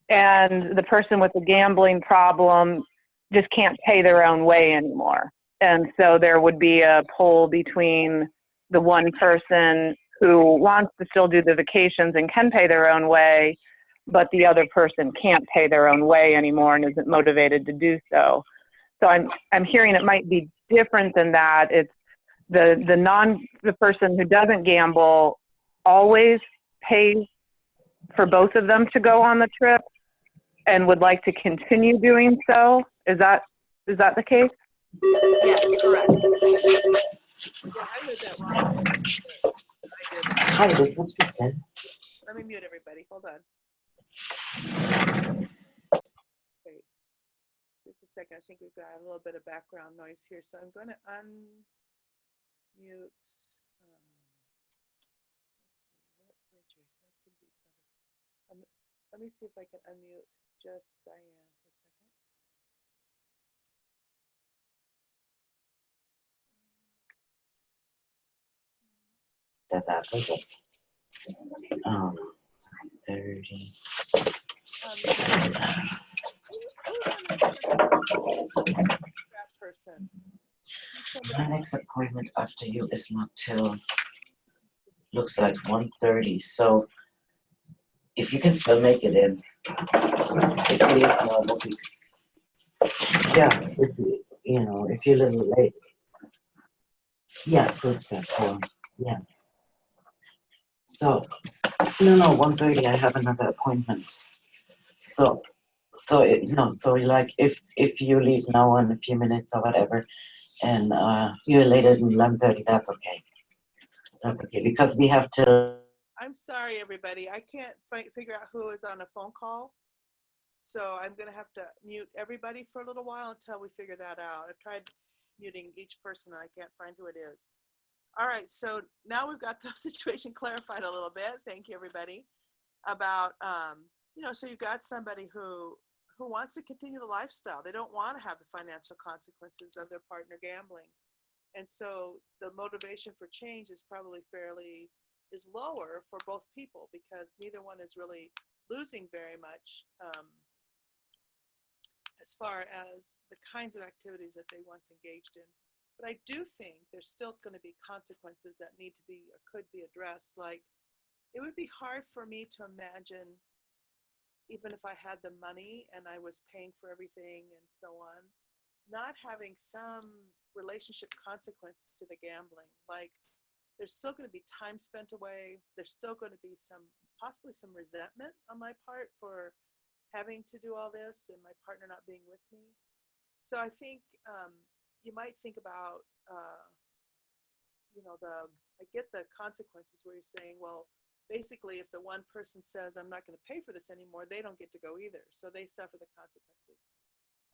and the person with the gambling problem just can't pay their own way anymore. And so there would be a pull between the one person who wants to still do the vacations and can pay their own way, but the other person can't pay their own way anymore and isn't motivated to do so. So I'm hearing it might be different than that. It's the person who doesn't gamble always pays for both of them to go on the trip and would like to continue doing so. Is that the case? Yes, correct. Yeah, I heard that wrong. I did. Hi, this is Ethan. Let me mute everybody. Hold on. Wait. Just a second. I think we've got a little bit of background noise here. So I'm going to unmute. Let me see if I can unmute just Diane for a second. That was it. 30. That person. My next appointment after you is not till, looks like 1:30. So if you can still make it in, if you leave now, we'll be, yeah, if you're a little late. Yeah, group step form. Yeah. So, no, 1:30. I have another appointment. So like if you leave now in a few minutes or whatever, and you're later than 11:30, that's okay. That's okay because we have to. I'm sorry, everybody. I can't figure out who is on a phone call. So I'm going to have to mute everybody for a little while until we figure that out. I've tried muting each person and I can't find who it is. All right, so now we've got the situation clarified a little bit. Thank you, everybody. About, so you've got somebody who wants to continue the lifestyle. They don't want to have the financial consequences of their partner gambling. And so the motivation for change is probably is lower for both people because neither one is really losing very much as far as the kinds of activities that they once engaged in. But I do think there's still going to be consequences that need to be or could be addressed. Like, it would be hard for me to imagine, even if I had the money and I was paying for everything and so on, not having some relationship consequences to the gambling. Like, there's still going to be time spent away. There's still going to be possibly some resentment on my part for having to do all this and my partner not being with me. So I think you might think about, I get the consequences where you're saying, well, basically, if the one person says, I'm not going to pay for this anymore, they don't get to go either. So they suffer the consequences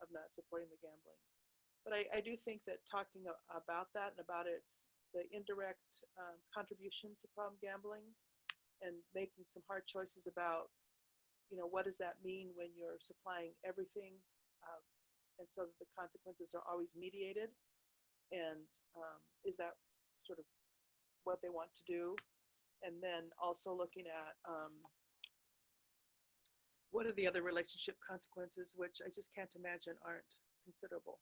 of not supporting the gambling. But I do think that talking about that and about the indirect contribution to problem gambling and making some hard choices about, what does that mean when you're supplying everything? And so the consequences are always mediated. And is that sort of what they want to do? And then also looking at what are the other relationship consequences, which I just can't imagine aren't considerable.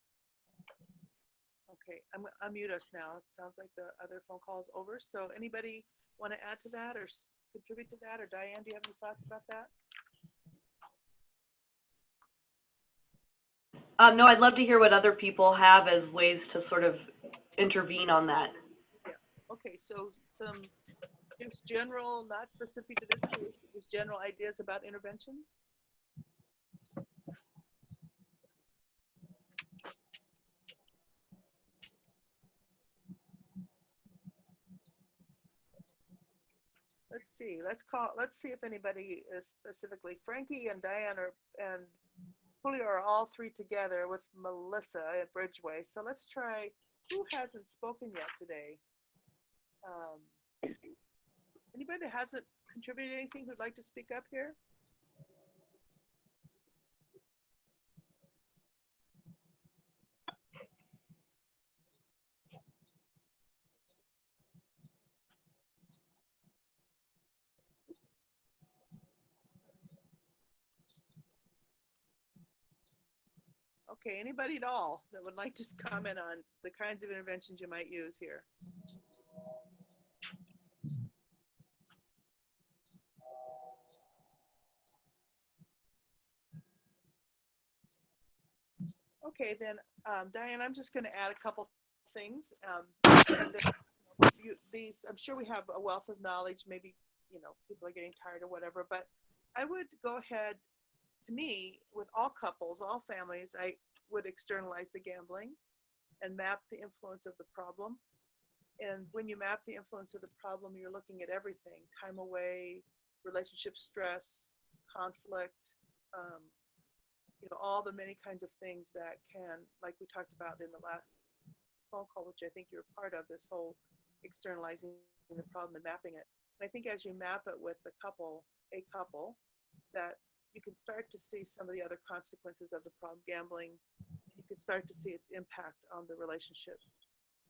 Okay, I'm gonna unmute us now. It sounds like the other phone call is over. So anybody want to add to that or contribute to that? Or Diane, do you have any thoughts about that? No, I'd love to hear what other people have as ways to sort of intervene on that. Yeah. Okay, so some just general, not specific to this case, but just general ideas about interventions. Let's see. Let's see if anybody is specifically. Frankie and Diane and Julio are all three together with Melissa at Bridgeway. So let's try, who hasn't spoken yet today? Anybody that hasn't contributed anything who'd like to speak up here? Okay, anybody at all that would like to comment on the kinds of interventions you might use here? Okay, then, Diane, I'm just going to add a couple things. And then, I'm sure we have a wealth of knowledge. Maybe, people are getting tired or whatever, but I would go ahead, to me, with all couples, all families, I would externalize the gambling and map the influence of the problem. And when you map the influence of the problem, you're looking at everything: time away, relationship stress, conflict, all the many kinds of things that can, like we talked about in the last phone call, which I think you're part of, this whole externalizing the problem and mapping it. And I think as you map it with a couple, that you can start to see some of the other consequences of the problem gambling. You can start to see its impact on the relationship.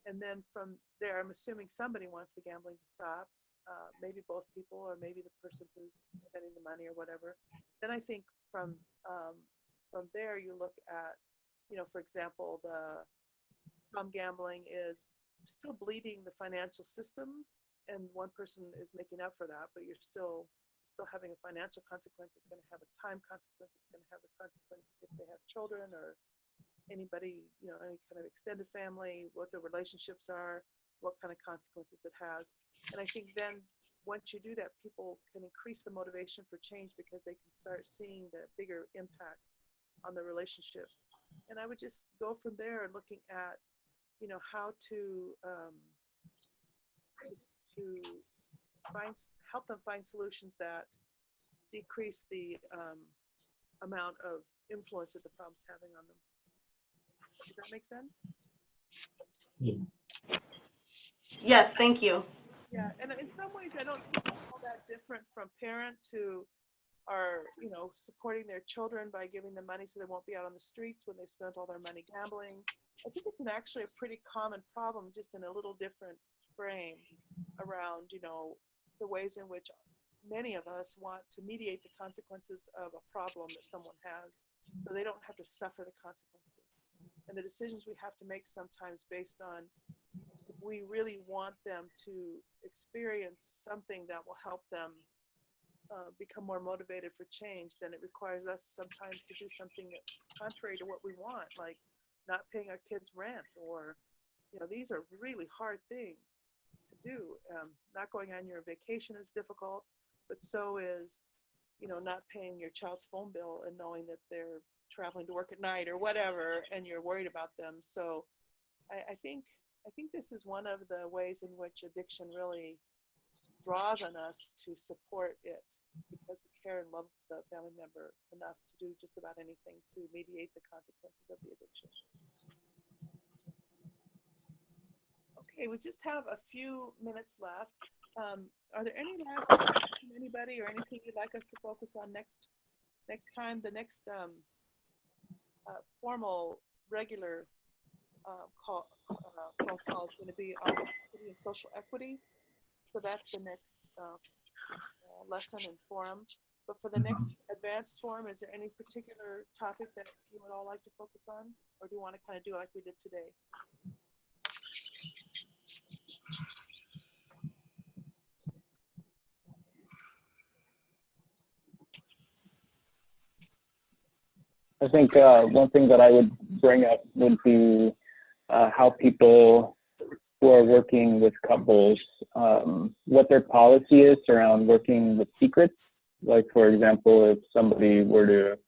And then from there, I'm assuming somebody wants the gambling to stop, maybe both people, or maybe the person who's spending the money or whatever. Then I think from there, you look at, for example, the problem gambling is still bleeding the financial system, and one person is making up for that, but you're still having a financial consequence. It's going to have a time consequence. It's going to have a consequence if they have children or anybody, any kind of extended family, what the relationships are, what kind of consequences it has. And I think then once you do that, people can increase the motivation for change because they can start seeing the bigger impact on the relationship. And I would just go from there, looking at, how to help them find solutions that decrease the amount of influence that the problem's having on them. Does that make sense? Yes, thank you. Yeah, and in some ways I don't see it all that different from parents who are, supporting their children by giving them money so they won't be out on the streets when they've spent all their money gambling. I think it's actually a pretty common problem, just in a little different frame around, the ways in which many of us want to mediate the consequences of a problem that someone has so they don't have to suffer the consequences. And the decisions we have to make sometimes based on, we really want them to experience something that will help them become more motivated for change, then it requires us sometimes to do something that's contrary to what we want, like not paying our kids rent, or, these are really hard things to do. Not going on your vacation is difficult, but so is, not paying your child's phone bill and knowing that they're traveling to work at night or whatever, and you're worried about them. So I think this is one of the ways in which addiction really draws on us to support it, because we care and love the family member enough to do just about anything to mediate the consequences of the addiction. Okay, we just have a few minutes left. Are there any last questions from anybody, or anything you'd like us to focus on next time? The next formal regular phone call is going to be on equity and social equity. So that's the next lesson and forum. But for the next advanced forum, is there any particular topic that you would all like to focus on? Or do you want to kind of do like we did today? I think one thing that I would bring up would be how people who are working with couples, what their policy is around working with secrets. Like, for example, if somebody were to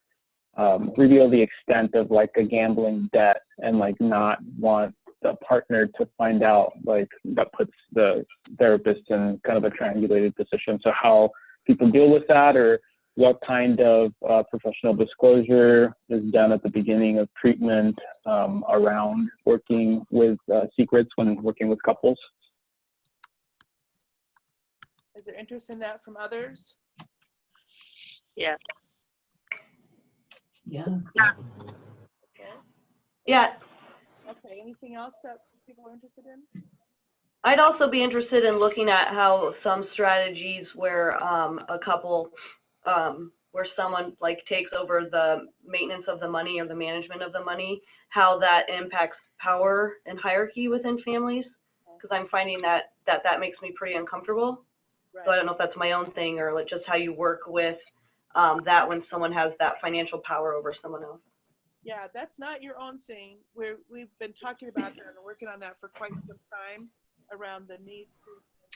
reveal the extent of like a gambling debt and like not want the partner to find out, like that puts the therapist in kind of a triangulated position. So how people deal with that, or what kind of professional disclosure is done at the beginning of treatment around working with secrets when working with couples. Is there interest in that from others? Yeah. Yeah. Okay. Yeah, Okay, anything else that people are interested in? I'd also be interested in looking at how some strategies where a couple, where someone like takes over the maintenance of the money or the management of the money, how that impacts power and hierarchy within families. Because I'm finding that makes me pretty uncomfortable. So I don't know if that's my own thing or like just how you work with that when someone has that financial power over someone else. Yeah, that's not your own thing. We've been talking about that and working on that for quite some time around the need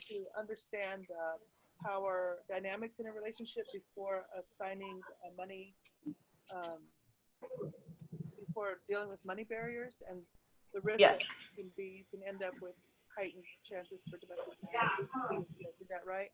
to understand the power dynamics in a relationship before assigning money, before dealing with money barriers and the risk Yes. that you can end up with heightened chances for domestic violence. Is that right?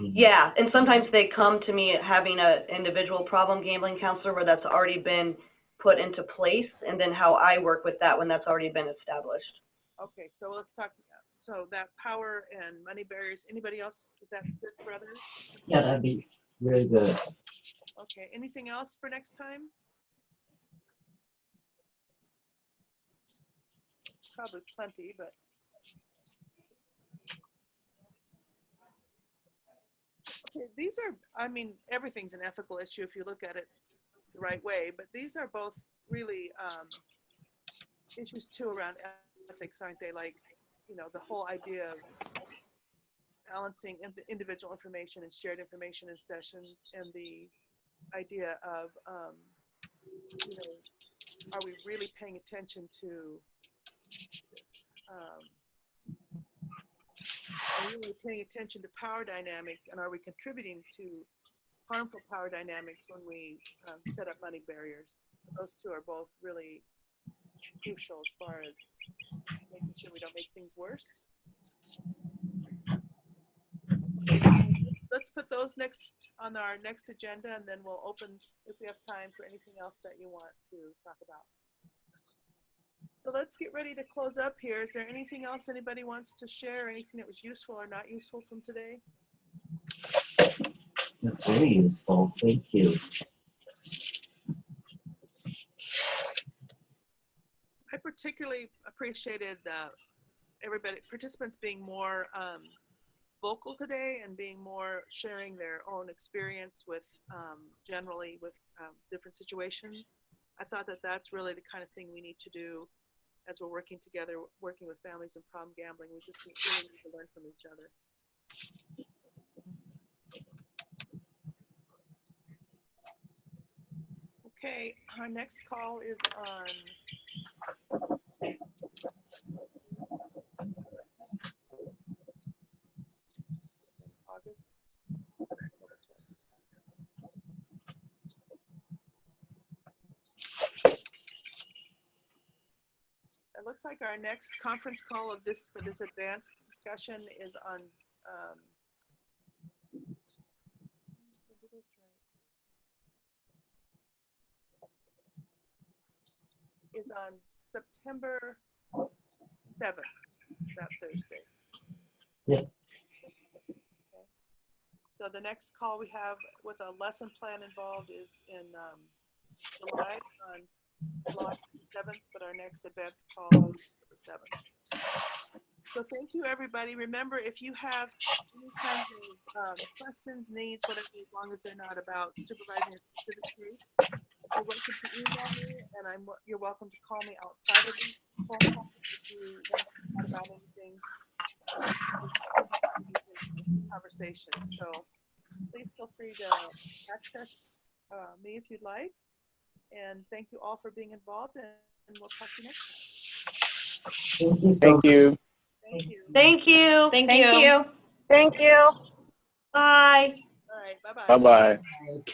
Yeah, and sometimes they come to me having an individual problem gambling counselor where that's already been put into place, and then how I work with that when that's already been established. Okay, so let's talk. So that power and money barriers. Anybody else? Is that good for others? Yeah, that'd be really good. Okay. Anything else for next time? Probably plenty, but. Okay, these are, I mean, everything's an ethical issue if you look at it the right way, but these are both really issues too around ethics, aren't they? Like, you know, the whole idea of balancing individual information and shared information in sessions, and the idea of, you know, are we really paying attention to this? Are we really paying attention to power dynamics, and are we contributing to harmful power dynamics when we set up money barriers? Those two are both really crucial as far as making sure we don't make things worse. Okay, so let's put those on our next agenda, and then we'll open if we have time for anything else that you want to talk about. So let's get ready to close up here. Is there anything else anybody wants to share? Anything that was useful or not useful from today? That's very useful. Thank you. I particularly appreciated participants being more vocal today and being more sharing their own experience with generally with different situations. I thought that that's really the kind of thing we need to do as we're working together, working with families in problem gambling. We just really need to learn from each other. Okay, our next call is on August. It looks like our next conference call for this advanced discussion is on September 7th, that Thursday. Yeah. Okay. So the next call we have with a lesson plan involved is in July on July 7th, but our next advanced call is September 7th. So thank you, everybody. Remember, if you have any kinds of questions, needs, whatever, as long as they're not about supervising a specific case, you're welcome to email me, and you're welcome to call me outside of the phone call if you want to talk about anything conversation. So please feel free to access me if you'd like. And thank you all for being involved, and we'll talk to you next time. Thank you. Thank you. Thank you. Thank you. Thank you. Bye. All right, bye-bye. Bye-bye.